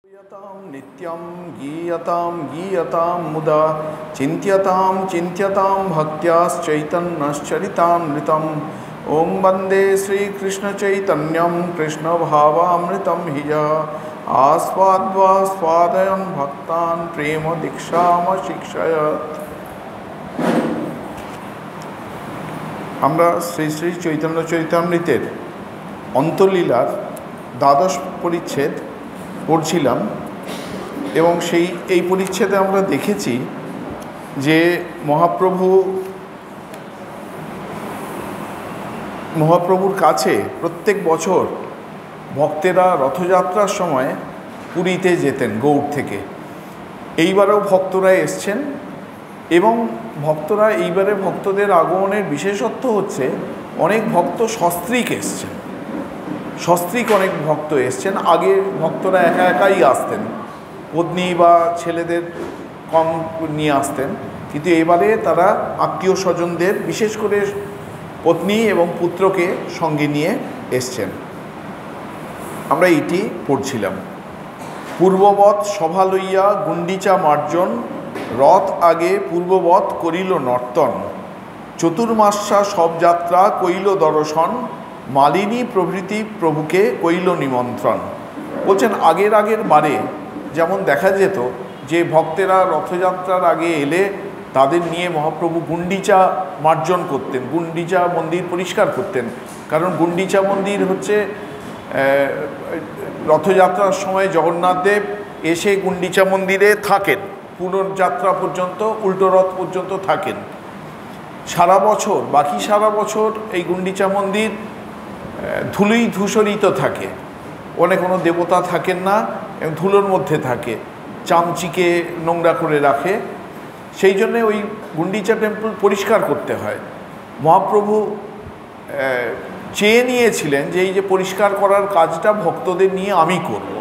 नित्यं गीयतां गीयतां मुदा चिन्त्यतां चिन्त्यतां भक्त्याश्चैतन्यश्चरितामृतम् ॐ वन्दे श्रीकृष्णचैतन्यं कृष्णभावामृतं हि यः आस्वाद्वास्वादयन् भक्तान् प्रेमदीक्षामशिक्षयत्। আমরা শ্রী শ্রী চৈতন্য চরিতামৃতের অন্তলীলার দ্বাদশ পরিচ্ছেদ পড়ছিলাম এবং এই পরিচ্ছেদে আমরা দেখেছি যে মহাপ্রভুর কাছে প্রত্যেক বছর ভক্তেরা রথযাত্রার সময় পুরীতে যেতেন গৌড় থেকে। এইবারেও ভক্তরা এসছেন এবং এইবারে ভক্তদের আগমনের বিশেষত্ব হচ্ছে অনেক ভক্ত সস্ত্রীক এসছেন। সস্ত্রীক অনেক ভক্ত এসছেন। আগে ভক্তরা একা একাই আসতেন, পত্নী বা ছেলেদের কম নিয়ে আসতেন, কিন্তু এবারে তারা আত্মীয় স্বজনদের বিশেষ করে পত্নী এবং পুত্রকে সঙ্গে নিয়ে এসছেন। আমরা এটি পড়ছিলাম। পূর্ববৎ সভা লইয়া গুণ্ডিচা মার্জন, রথ আগে পূর্ববৎ করিল নর্তন, চতুর্মাস্যা সব যাত্রা কইল দর্শন, মালিনী প্রভৃতি প্রভুকে কইল নিমন্ত্রণ। বলছেন আগের বারে যেমন দেখা যেত যে ভক্তেরা রথযাত্রার আগে এলে তাদের নিয়ে মহাপ্রভু গুণ্ডিচা মার্জন করতেন, গুণ্ডিচা মন্দির পরিষ্কার করতেন। কারণ গুণ্ডিচা মন্দির হচ্ছে রথযাত্রার সময় জগন্নাথদেব এসে গুণ্ডিচা মন্দিরে থাকেন, পুনর্যাত্রা পর্যন্ত, উল্টো রথ পর্যন্ত থাকেন সারা বছর। বাকি সারা বছর এই গুণ্ডিচা মন্দির ধুলোই ধূসরিত থাকে, কোনো দেবতা থাকেন না এবং ধুলোর মধ্যে থাকে, চামচিকে নোংরা করে রাখে। সেই জন্যে ওই গুণ্ডিচা টেম্পল পরিষ্কার করতে হয়। মহাপ্রভু চেয়ে নিয়েছিলেন যে এই যে পরিষ্কার করার কাজটা ভক্তদের নিয়ে আমি করব।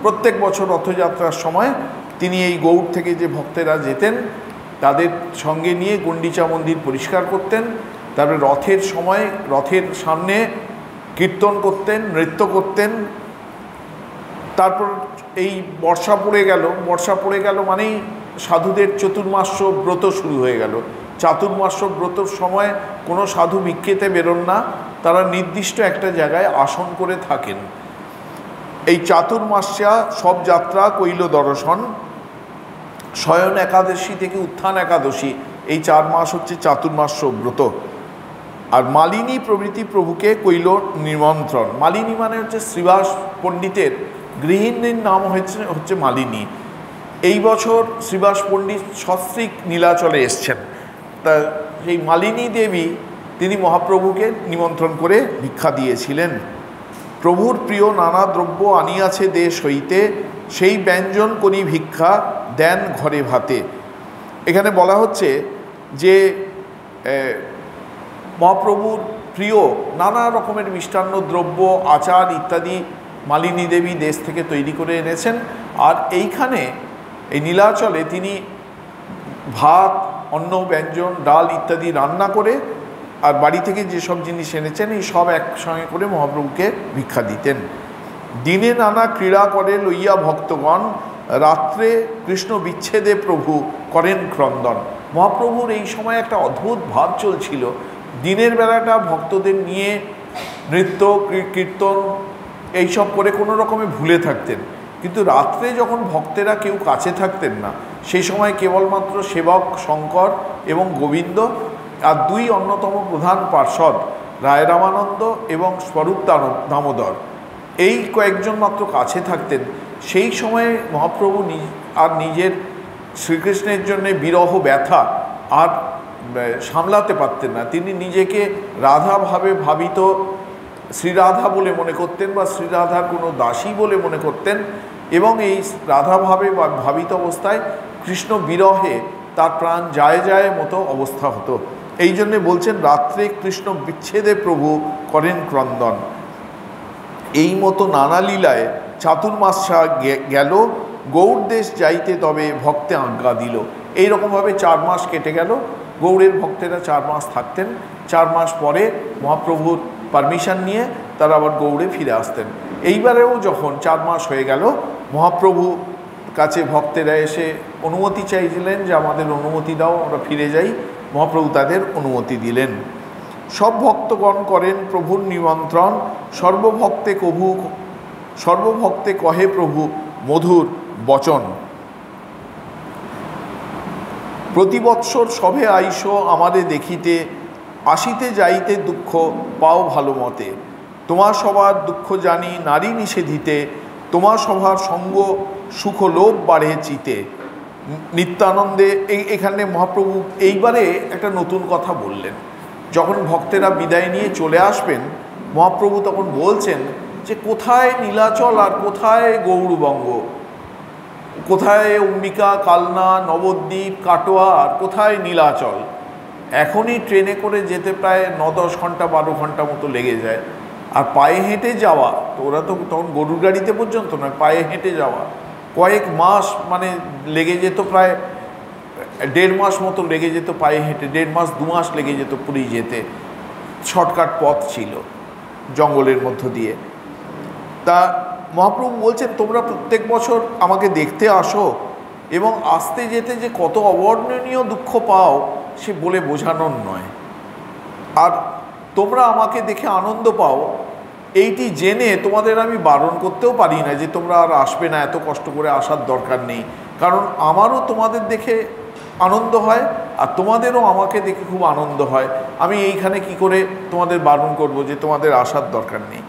প্রত্যেক বছর রথযাত্রার সময় তিনি এই গৌড় থেকে যে ভক্তেরা যেতেন তাদের সঙ্গে নিয়ে গুণ্ডিচা মন্দির পরিষ্কার করতেন। তারপরে রথের সময় রথের সামনে কীর্তন করতেন, নৃত্য করতেন। তারপর এই বর্ষা পড়ে গেল মানেই সাধুদের চতুর্মাস্য ব্রত শুরু হয়ে গেল। চাতুর্মাস্য ব্রতর সময় কোনো সাধু ভিক্ষেতে বেরোন না, তারা নির্দিষ্ট একটা জায়গায় আসন করে থাকেন। এই চাতুর্মাস্যা সব যাত্রা কইল দর্শন, শয়ন একাদশী থেকে উত্থান একাদশী, এই 4 মাস হচ্ছে চাতুর্মাস্য ব্রত। আর মালিনী প্রভৃতি প্রভুকে কইল নিমন্ত্রণ। মালিনী মানে হচ্ছে শ্রীবাস পণ্ডিতের গৃহিণীর নাম হচ্ছে মালিনী। এই বছর শ্রীবাস পণ্ডিত সস্ত্রীক নীলাচলে এসছেন। তা সেই মালিনী দেবী তিনি মহাপ্রভুকে নিমন্ত্রণ করে ভিক্ষা দিয়েছিলেন। প্রভুর প্রিয় নানা দ্রব্য আনিয়াছে দেশ হইতে, সেই ব্যঞ্জন করি ভিক্ষা দেন ঘরে ভাতে। এখানে বলা হচ্ছে যে মহাপ্রভুর প্রিয় নানা রকমের মিষ্টান্ন দ্রব্য, আচার ইত্যাদি মালিনী দেবী দেশ থেকে তৈরি করে এনেছেন। আর এইখানে এই নীলাচলে তিনি ভাত, অন্ন, ব্যঞ্জন, ডাল ইত্যাদি রান্না করে আর বাড়ি থেকে যেসব জিনিস এনেছেন এই সব একসঙ্গে করে মহাপ্রভুকে ভিক্ষা দিতেন। দিনে নানা ক্রীড়া করে লইয়া ভক্তগণ, রাত্রে কৃষ্ণ বিচ্ছেদে প্রভু করেন ক্রন্দন। মহাপ্রভুর এই সময় একটা অদ্ভুত ভাব চলছিল। দিনের বেলাটা ভক্তদের নিয়ে নৃত্য কীর্তন এইসব করে কোনো রকমে ভুলে থাকতেন, কিন্তু রাত্রে যখন ভক্তেরা কেউ কাছে থাকতেন না সেই সময় কেবলমাত্র সেবক শঙ্কর এবং গোবিন্দ আর 2 অন্যতম প্রধান পার্ষদ রায় রামানন্দ এবং স্বরূপ দামোদর, এই কয়েকজন মাত্র কাছে থাকতেন। সেই সময়ে মহাপ্রভু আর নিজের শ্রীকৃষ্ণের জন্য বিরহ ব্যথা আর সামলাতে পারতেন না। তিনি নিজেকে রাধাভাবে ভাবিত শ্রীরাধা বলে মনে করতেন বা শ্রীরাধার কোনো দাসী বলে মনে করতেন এবং এই রাধাভাবে ভাবিত অবস্থায় কৃষ্ণ বিরহে তার প্রাণ যায় মতো অবস্থা হতো। এই জন্যে বলছেন রাত্রে কৃষ্ণ বিচ্ছেদে প্রভু করেন ক্রন্দন। এই মতো নানা লীলায় চাতুর্মাস্যা গেল, গৌড় দেশ যাইতে তবে ভক্তে আজ্ঞা দিল। এইরকমভাবে 4 মাস কেটে গেল। গৌড়ের ভক্তেরা 4 মাস থাকতেন। 4 মাস পরে মহাপ্রভুর পারমিশন নিয়ে তারা আবার গৌড়ে ফিরে আসতেন। এইবারেও যখন 4 মাস হয়ে গেল মহাপ্রভু কাছে ভক্তেরা এসে অনুমতি চাইছিলেন যে আমাদের অনুমতি দাও, আমরা ফিরে যাই। মহাপ্রভু তাদের অনুমতি দিলেন। সব ভক্তগণ করেন প্রভুর নিমন্ত্রণ, সর্বভক্তে কহে প্রভু মধুর বচন। প্রতি বৎসর সভে আইস আমারে দেখিতে, আসিতে যাইতে দুঃখ পাও ভালো মতে। তোমার সবার দুঃখ জানি নারী নিষেধিতে, তোমার সভার সঙ্গ সুখ লোভ বাড়ে চিতে। নিত্যানন্দে এখানে মহাপ্রভু এইবারে একটা নতুন কথা বললেন। যখন ভক্তেরা বিদায় নিয়ে চলে আসবেন, মহাপ্রভু তখন বলছেন যে কোথায় নীলাচল আর কোথায় গৌরবঙ্গ, কোথায় অম্বিকা, কালনা, নবদ্বীপ, কাটোয়া আর কোথায় নীলাচল। এখনই ট্রেনে করে যেতে প্রায় 9-10 ঘন্টা 12 ঘন্টা মতো লেগে যায়। আর পায়ে হেঁটে যাওয়া, তো ওরা তো তখন গরুর গাড়িতে পর্যন্ত নয়, পায়ে হেঁটে যাওয়া কয়েক মাস মানে লেগে যেত, প্রায় 1.5 মাস মতো লেগে যেত পায়ে হেঁটে, 1.5 মাস 2 মাস লেগে যেত পুরী যেতে। শর্টকাট পথ ছিল জঙ্গলের মধ্য দিয়ে। তা মহাপ্রভু বলছেন তোমরা প্রত্যেক বছর আমাকে দেখতে আসো এবং আসতে যেতে যে কত অবর্ণনীয় দুঃখ পাও সে বলে বোঝানোর নয়। আর তোমরা আমাকে দেখে আনন্দ পাও, এইটি জেনে তোমাদের আমি বারণ করতেও পারি না যে তোমরা আর আসবে না, এত কষ্ট করে আসার দরকার নেই। কারণ আমারও তোমাদের দেখে আনন্দ হয় আর তোমাদেরও আমাকে দেখে খুব আনন্দ হয়। আমি এইখানে কি করে তোমাদের বারণ করব যে তোমাদের আসার দরকার নেই।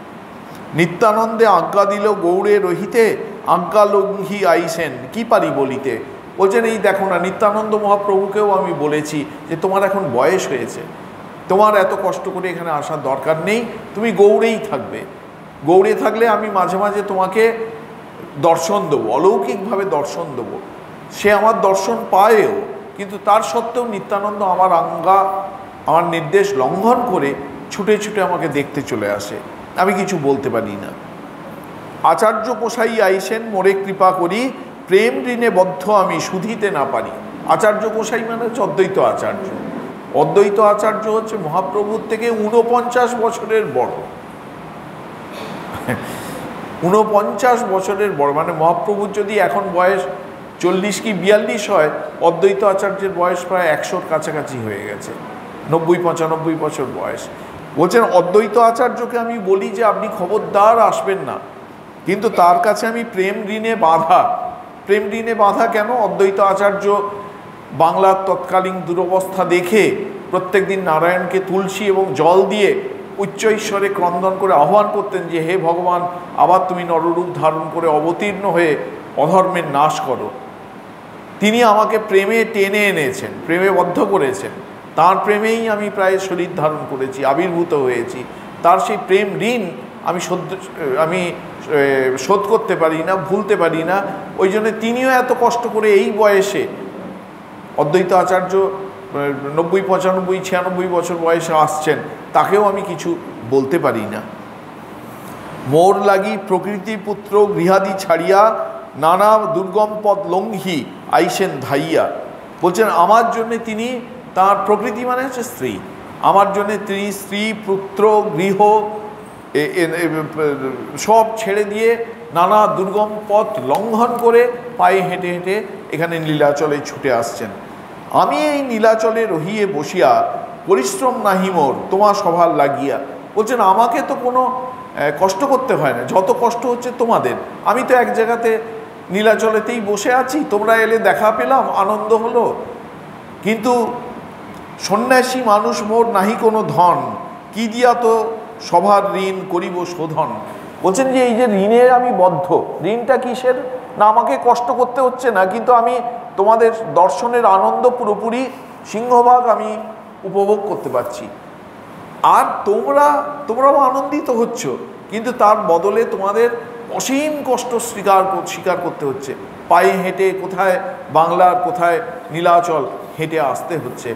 নিত্যানন্দে আজ্ঞা দিল গৌড়ে রহিতে, আজ্ঞা লঙ্ঘি আইসেন কি পারি বলিতে। বলছেন এই দেখো না, নিত্যানন্দ মহাপ্রভুকেও আমি বলেছি যে তোমার এখন বয়স হয়েছে, তোমার এত কষ্ট করে এখানে আসার দরকার নেই, তুমি গৌড়েই থাকবে। গৌড়ে থাকলে আমি মাঝে মাঝে তোমাকে দর্শন দেবো, অলৌকিকভাবে দর্শন দেবো। সে আমার দর্শন পায়ও, কিন্তু তার সত্ত্বেও নিত্যানন্দ আমার নির্দেশ লঙ্ঘন করে ছুটে ছুটে আমাকে দেখতে চলে আসে, আমি কিছু বলতে পারি না। আচার্য পোষাই আইসেন মোরে কৃপা করি, প্রেম ঋণে বদ্ধ আমি শুধিতে না পারি। আচার্য গোসাই মানে হচ্ছে অদ্বৈত আচার্য। অদ্বৈত আচার্য হচ্ছে মহাপ্রভুর থেকে 49 বছরের বড়। 49 বছরের বড়, মানে মহাপ্রভুর যদি এখন বয়স 40 কি 42 হয়, অদ্বৈত আচার্যের বয়স প্রায় 100-র কাছাকাছি হয়ে গেছে, 90-95 বছর বয়স। বলছেন অদ্বৈত আচার্যকে আমি বলি যে আপনি খবরদার আসবেন না, কিন্তু তার কাছে আমি প্রেম ঋণে বাঁধা। প্রেম ঋণে বাঁধা কেন? অদ্বৈত আচার্য বাংলার তৎকালীন দুরবস্থা দেখে প্রত্যেক দিন নারায়ণকে তুলসী এবং জল দিয়ে উচ্চ ঈশ্বরে ক্রন্দন করে আহ্বান করতেন যে হে ভগবান, আবার তুমি নররূপ ধারণ করে অবতীর্ণ হয়ে অধর্মের নাশ করো। তিনি আমাকে প্রেমে টেনে এনেছেন, প্রেমে বদ্ধ করেছেন। তার প্রেমেই আমি প্রায় শরীর ধারণ করেছি, আবির্ভূত হয়েছি। তার সেই প্রেম ঋণ আমি শোধ করতে পারি না, ভুলতে পারি না। ওই জন্য তিনিও এত কষ্ট করে এই বয়সে, অদ্বৈত আচার্য 90-95-96 বছর বয়সে আসছেন, তাকেও আমি কিছু বলতে পারি না। মোর লাগি প্রকৃতি পুত্র গৃহাদি ছাড়িয়া, নানা দুর্গম পথ লঙ্ঘি আইসেন ধাইয়া। বলছেন আমার জন্যে তিনি, তার প্রকৃতি মানে হচ্ছে স্ত্রী, আমার জন্যে তিনি স্ত্রী পুত্র গৃহ সব ছেড়ে দিয়ে নানা দুর্গম পথ লঙ্ঘন করে পায়ে হেঁটে হেঁটে এখানে নীলাচলে ছুটে আসছেন। আমি এই নীলাচলে রহিয়ে বসিয়া, পরিশ্রম নাহি মোর তোমার সভার লাগিয়া। বলছেন আমাকে তো কোনো কষ্ট করতে হয় না, যত কষ্ট হচ্ছে তোমাদের। আমি তো এক জায়গাতে নীলাচলেতেই বসে আছি, তোমরা এলে দেখা পেলাম, আনন্দ হলো। কিন্তু সন্ন্যাসী মানুষ মোর নাহি কোনো ধন, কি দিয়া তো সভার ঋণ করিব শোধন। বলছেন যে এই যে ঋণের আমি বদ্ধ, ঋণটা কিসের না, আমাকে কষ্ট করতে হচ্ছে না, কিন্তু আমি তোমাদের দর্শনের আনন্দ পুরোপুরি সিংহভাগ আমি উপভোগ করতে পারছি। আর তোমরাও আনন্দিত হচ্ছ, কিন্তু তার বদলে তোমাদের অসীম কষ্ট স্বীকার করতে হচ্ছে। পায়ে হেঁটে কোথায় বাংলার কোথায় নীলাচল হেঁটে আসতে হচ্ছে।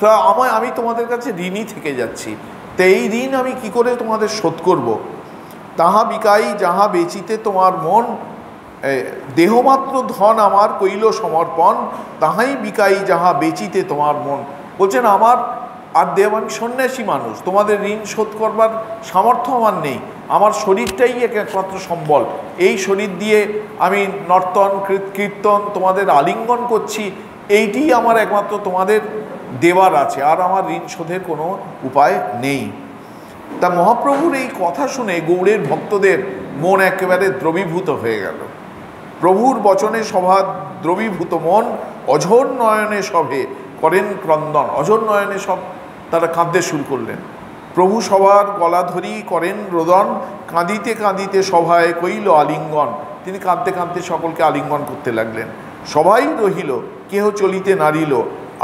তা আমি তোমাদের কাছে ঋণই থেকে যাচ্ছি। তো এই ঋণ আমি কি করে তোমাদের শোধ করব? তাহা বিকাই যাহা বেচিতে তোমার মন, দেহমাত্র ধন আমার কইল সমর্পণ, তাহাই বিকাই যাহা বেচিতে তোমার মন। বলছেন আমার আর দেহ, আমি সন্ন্যাসী মানুষ, তোমাদের ঋণ শোধ করবার সামর্থ্য আমার নেই। আমার শরীরটাই একমাত্র সম্বল, এই শরীর দিয়ে আমি নর্তন কীর্তন তোমাদের আলিঙ্গন করছি, এইটিই আমার একমাত্র তোমাদের দেওয়ার আছে, আর আমার ঋণ শোধের কোনো উপায় নেই। তা মহাপ্রভুর এই কথা শুনে গৌড়ের ভক্তদের মন একেবারে দ্রবীভূত হয়ে গেল। প্রভুর বচনে সভা দ্রবীভূত মন অঝোর নয়নে সভে করেন ক্রন্দন। অঝোর নয়নে সব তারা কাঁদতে শুরু করলেন। প্রভু সবার গলা ধরি করেন রোদন, কাঁদিতে কাঁদিতে সভায় কইল আলিঙ্গন। তিনি কাঁদতে কাঁদতে সকলকে আলিঙ্গন করতে লাগলেন। সবাই রহিল, কেহ চলিতে নারিল,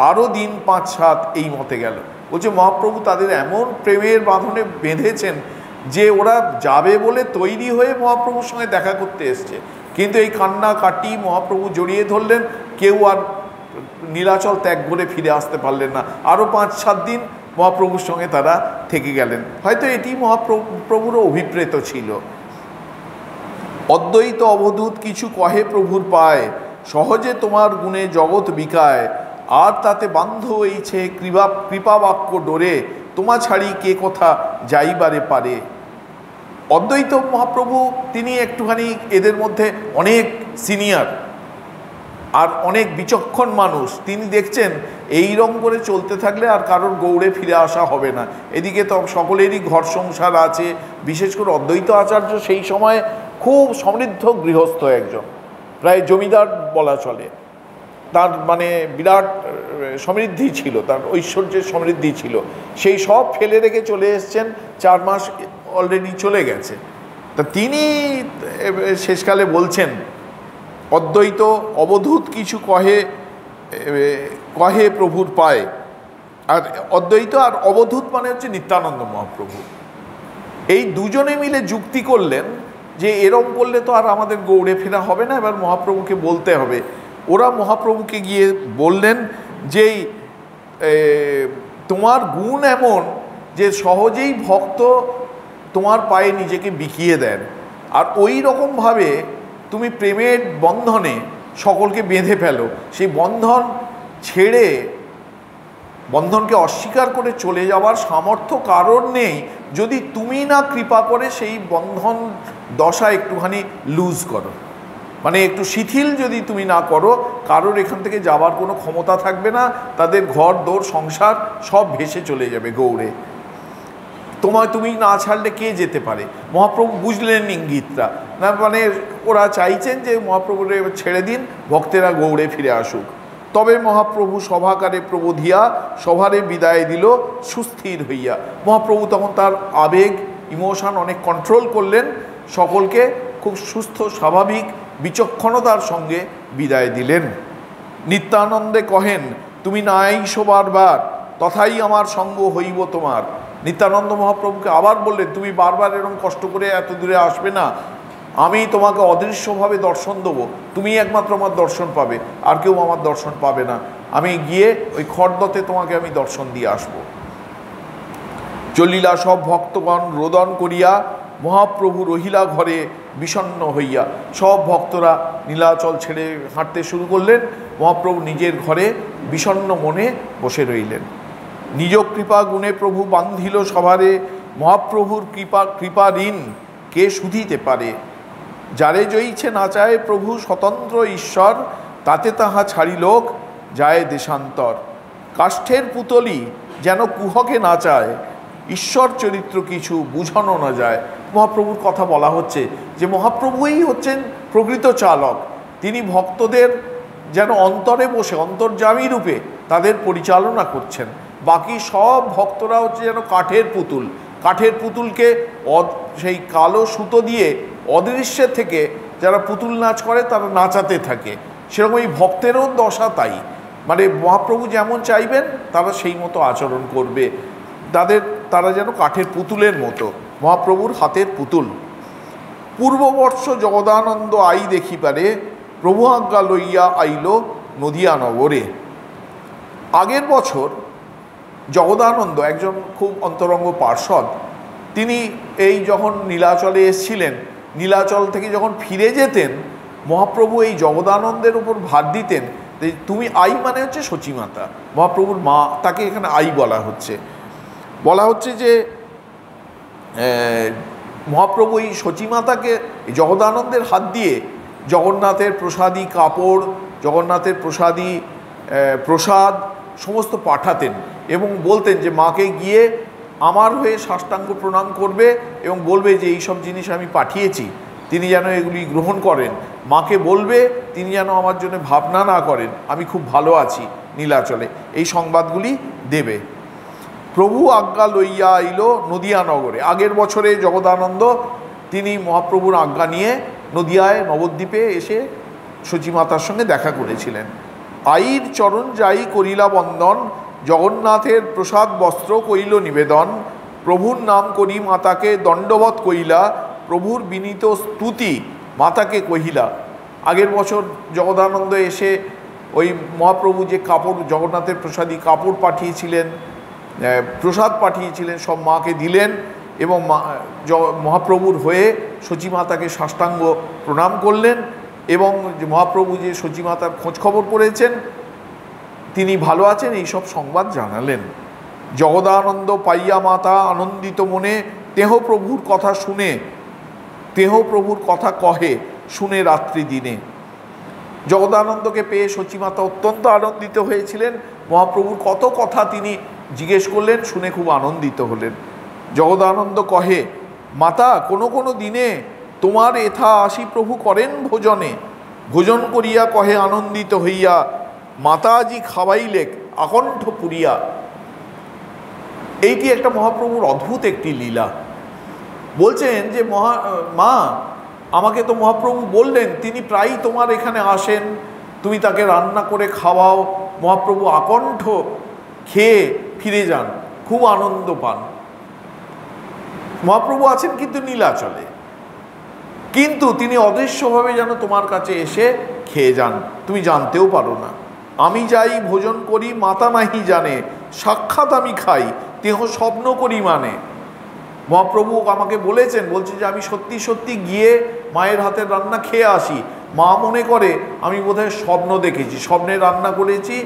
আরও দিন 5-7 এই মতে গেল। বলছে মহাপ্রভু তাদের এমন প্রেমের বাঁধনে বেঁধেছেন যে ওরা যাবে বলে তৈরি হয়ে মহাপ্রভুর সঙ্গে দেখা করতে এসছে, কিন্তু এই কান্না কাটি মহাপ্রভু জড়িয়ে ধরলেন, কেউ আর নীলাচল ত্যাগ করে ফিরে আসতে পারলেন না। আরও 5-7 দিন মহাপ্রভুর সঙ্গে তারা থেকে গেলেন। হয়তো এটি মহাপ্রভুরও অভিপ্রেত ছিল। অদ্বৈত অবধূত কিছু কহে প্রভুর পায়, সহজে তোমার গুণে জগৎ বিকায়, আর তাতে বান্ধ হইছে কৃপা বাক্য ডোরে, তোমা ছাড়ি কে কথা যাইবারে পারে। অদ্বৈত মহাপ্রভু তিনি একটুখানি এদের মধ্যে অনেক সিনিয়র আর অনেক বিচক্ষণ মানুষ। তিনি দেখছেন এইরকম করে চলতে থাকলে আর কারোর গৌড়ে ফিরে আসা হবে না। এদিকে তো সকলেরই ঘর সংসার আছে, বিশেষ করে অদ্বৈত আচার্য সেই সময় খুব সমৃদ্ধ গৃহস্থ একজন, প্রায় জমিদার বলা চলে। তার মানে বিরাট সমৃদ্ধি ছিল, তার ঐশ্বর্যের সমৃদ্ধি ছিল। সেই সব ফেলে রেখে চলে এসছেন, 4 মাস অলরেডি চলে গেছে। তা তিনি শেষকালে বলছেন অদ্বৈত অবধূত কিছু কহে প্রভুর পায়। আর অদ্বৈত আর অবধূত মানে হচ্ছে নিত্যানন্দ মহাপ্রভু। এই দুজনে মিলে যুক্তি করলেন যে এরম করলে তো আর আমাদের গৌড়ে ফেরা হবে না, এবার মহাপ্রভুকে বলতে হবে। ওরা মহাপ্রভুকে গিয়ে বললেন যে তোমার গুণ এমন যে সহজেই ভক্ত তোমার পায়ে নিজেকে বিকিয়ে দেন, আর ওই রকমভাবে তুমি প্রেমের বন্ধনে সকলকে বেঁধে ফেলো। সেই বন্ধন ছেড়ে বন্ধনকে অস্বীকার করে চলে যাওয়ার সামর্থ্য কারণ নেই যদি তুমি না কৃপা করে সেই বন্ধন দশা একটুখানি লুজ করো, মানে একটু শিথিল যদি তুমি না করো, কারোর এখান থেকে যাওয়ার কোনো ক্ষমতা থাকবে না। তাদের ঘর দোর সংসার সব ভেসে চলে যাবে গৌড়ে। তুমি না ছাড়লে কে যেতে পারে? মহাপ্রভু বুঝলেন ইঙ্গিতটা, না মানে ওরা চাইছেন যে মহাপ্রভুর ছেড়ে দিন, ভক্তেরা গৌড়ে ফিরে আসুক। তবে মহাপ্রভু সভাকারে প্রবোধিয়া সভারে বিদায় দিল সুস্থির হইয়া। মহাপ্রভু তখন তার আবেগ ইমোশন অনেক কন্ট্রোল করলেন, সকলকে খুব সুস্থ স্বাভাবিক বিচক্ষণতার সঙ্গে বিদায় দিলেন। নিত্যানন্দে কহেন তুমি নাই বারবার, তথাই আমার সঙ্গ হইব তোমার। নিত্যানন্দ মহাপ্রভুকে আবার বললেন তুমি বারবার এরকম কষ্ট করে এত দূরে আসবে না, আমি তোমাকে অদৃশ্যভাবে দর্শন দেবো, তুমি একমাত্র আমার দর্শন পাবে, আর কেউ আমার দর্শন পাবে না। আমি গিয়ে ওই খড়দতে তোমাকে আমি দর্শন দিয়ে আসব। চলিলা সব ভক্তগণ রোদন করিয়া, মহাপ্রভু রহিলা ঘরে বিষণ্ণ হইয়া। সব ভক্তরা নীলাচল ছেড়ে হাঁটতে শুরু করলেন, মহাপ্রভু নিজের ঘরে বিষণ্ণ মনে বসে রইলেন। নিজ কৃপা গুণে প্রভু বান্ধিল সভারে, মহাপ্রভুর কৃপা ঋণ কে শুধিতে পারে। যারে জয়িছে না চায় প্রভু স্বতন্ত্র ঈশ্বর, তাতে তাহা ছাড়িলোক যায় দেশান্তর। কাষ্ঠের পুতলি যেন কুহকে না চায়, ঈশ্বর চরিত্র কিছু বুঝানো না যায়। মহাপ্রভুর কথা বলা হচ্ছে যে মহাপ্রভুই হচ্ছেন প্রকৃত চালক, তিনি ভক্তদের যেন অন্তরে বসে অন্তর্যামী রূপে তাদের পরিচালনা করছেন। বাকি সব ভক্তরা হচ্ছে যেন কাঠের পুতুল, কাঠের পুতুলকে সেই কালো সুতো দিয়ে অদৃশ্যের থেকে যারা পুতুল নাচ করে তারা নাচাতে থাকে। সেরকম এই ভক্তেরও দশা তাই, মানে মহাপ্রভু যেমন চাইবেন তারা সেই মতো আচরণ করবে, তারা যেন কাঠের পুতুলের মতো, মহাপ্রভুর হাতের পুতুল। পূর্ববর্ষ জগদানন্দ আই দেখি পারে, প্রভু আজ্ঞা লইয়া আইল নদিয়া নগরে। আগের বছর জগদানন্দ একজন খুব অন্তরঙ্গ পার্ষদ, তিনি এই যখন নীলাচলে এসেছিলেন, নীলাচল থেকে যখন ফিরে যেতেন মহাপ্রভু এই জগদানন্দের উপর ভার দিতেন। তুমি আই মানে হচ্ছে সচিমাতা, মহাপ্রভুর মা, তাকে এখানে আই বলা হচ্ছে যে মহাপ্রভু এই সচিমাতাকে জগদানন্দের হাত দিয়ে জগন্নাথের প্রসাদী কাপড়, জগন্নাথের প্রসাদী প্রসাদ সমস্ত পাঠাতেন এবং বলতেন যে মাকে গিয়ে আমার হয়ে সাষ্টাঙ্গ প্রণাম করবে এবং বলবে যে এই সব জিনিস আমি পাঠিয়েছি, তিনি যেন এগুলি গ্রহণ করেন। মাকে বলবে তিনি যেন আমার জন্য ভাবনা না করেন, আমি খুব ভালো আছি নীলাচলে, এই সংবাদগুলি দেবে। প্রভু আজ্ঞা লইয়া আইল নদিয়া নগরে। আগের বছরে জগদানন্দ তিনি মহাপ্রভুর আজ্ঞা নিয়ে নদিয়ায় নবদ্বীপে এসে সচিমাতার সঙ্গে দেখা করেছিলেন। আইর চরণ যাই করিলা বন্দন, জগন্নাথের প্রসাদ বস্ত্র কইল নিবেদন, প্রভুর নাম করি মাতাকে দণ্ডবৎ কইলা, প্রভুর বিনীত স্তুতি মাতাকে কহিলা। আগের বছর জগদানন্দ এসে ওই মহাপ্রভু যে কাপড়, জগন্নাথের প্রসাদী কাপড় পাঠিয়েছিলেন, প্রসাদ পাঠিয়েছিলেন, সব মাকে দিলেন এবং মহাপ্রভুর হয়ে সচিমাতাকে সাষ্টাঙ্গ প্রণাম করলেন এবং মহাপ্রভু যে সচিমাতার খোঁজখবর করেছেন, তিনি ভালো আছেন, এই সব সংবাদ জানালেন। জগদানন্দ পাইয়া মাতা আনন্দিত মনে, তেহ প্রভুর কথা শুনে, তেহ প্রভুর কথা কহে শুনে রাত্রি দিনে। জগদানন্দকে পেয়ে সচিমাতা অত্যন্ত আনন্দিত হয়েছিলেন, মহাপ্রভুর কত কথা তিনি জিজ্ঞেস করলেন, শুনে খুব আনন্দিত হলেন। জগদানন্দ কহে, মাতা কোনো কোনো দিনে তোমার এথা আসি প্রভু করেন ভোজনে, ভোজন করিয়া কহে আনন্দিত হইয়া, মাতাজি খাওয়াইলেক আকণ্ঠ পুরিয়া। এইটি একটা মহাপ্রভুর অদ্ভুত একটি লীলা। বলছেন যে মা আমাকে তো মহাপ্রভু বললেন তিনি প্রায়ই তোমার এখানে আসেন, তুমি তাকে রান্না করে খাওয়াও, মহাপ্রভু আকণ্ঠ খেয়ে ফিরে যান, খুব আনন্দ পান। মহাপ্রভু আছেন কিন্তু নীলাচলে, কিন্তু তিনি অদৃশ্যভাবে যেন তোমার কাছে এসে খেয়ে যান, তুমি জানতেও পারো না। আমি যাই ভোজন করি মাতা নাহি জানে, সাক্ষাৎ আমি খাই তেহ স্বপ্ন করি মানে। মহাপ্রভু আমাকে বলেছেন, বলছে যে আমি সত্যি সত্যি গিয়ে মায়ের হাতের রান্না খেয়ে আসি, মা মনে করে আমি বোধহয় স্বপ্ন দেখেছি, স্বপ্নে রান্না করেছি,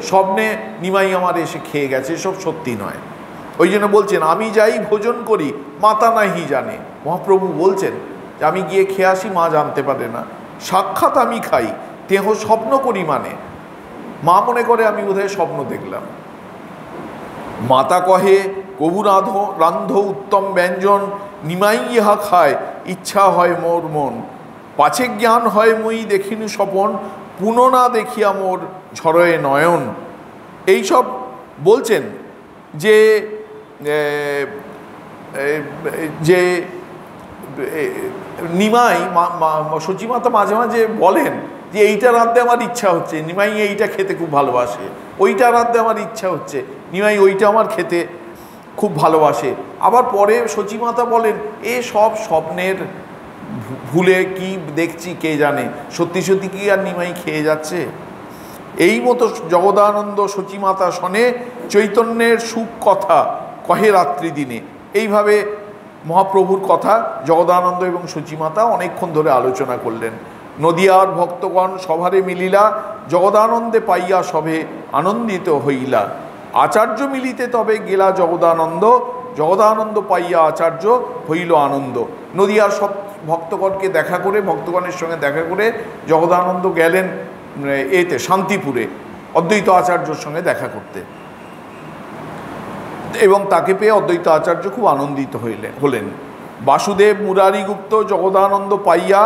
স্বপ্নে নিমাই আমার এসে খেয়ে গেছে, এসব সত্যি নয়। ওই জন্য বলছেন আমি যাই ভোজন করি মাতা নাহি জানে। মহাপ্রভু বলছেন যে আমি গিয়ে খেয়ে আসি, মা জানতে পারে না। সাক্ষাৎ আমি খাই তেহ স্বপ্ন করি মানে, মা মনে করে আমি বোধহয় স্বপ্ন দেখলাম। মাতা কহে কবু রান্ধ উত্তম ব্যঞ্জন, নিমাই ইহা খায় ইচ্ছা হয় মোর মন, পাছে জ্ঞান হয় মুই দেখিনু স্বপন, পুনঃ না দেখিয়া মোর ঝরয়ে নয়ন। এইসব বলছেন যে যে নিমাই সচিমাতা মাঝে মাঝে বলেন যে এইটা রাঁধতে আমার ইচ্ছা হচ্ছে, নিমাই এইটা খেতে খুব ভালোবাসে, ওইটা রাঁধতে আমার ইচ্ছা হচ্ছে, নিমাই ওইটা আমার খেতে খুব ভালোবাসে। আবার পরে সচিমাতা বলেন এ সব স্বপ্নের ভুলে কি দেখছি কে জানে, সত্যি সত্যি কি আর নিমাই খেয়ে যাচ্ছে। এই মতো জগদানন্দ সচিমাতা শোনে চৈতন্যের সুখ কথা কহে রাত্রি দিনে। এইভাবে মহাপ্রভুর কথা জগদানন্দ এবং সচিমাতা অনেকক্ষণ ধরে আলোচনা করলেন। নদিয়ার ভক্তগণ সভারে মিলিলা, জগদানন্দে পাইয়া সবে আনন্দিত হইলা, আচার্য মিলিতে তবে গেলা জগদানন্দ, জগদানন্দ পাইয়া আচার্য হইল আনন্দ। নদিয়ার সব ভক্তগণকে দেখা করে, ভক্তগণের সঙ্গে দেখা করে জগদানন্দ গেলেন এতে শান্তিপুরে অদ্বৈত আচার্যর সঙ্গে দেখা করতে, এবং তাকে পেয়ে অদ্বৈত আচার্য খুব আনন্দিত হলেন। বাসুদেব মুরারিগুপ্ত জগদানন্দ পাইয়া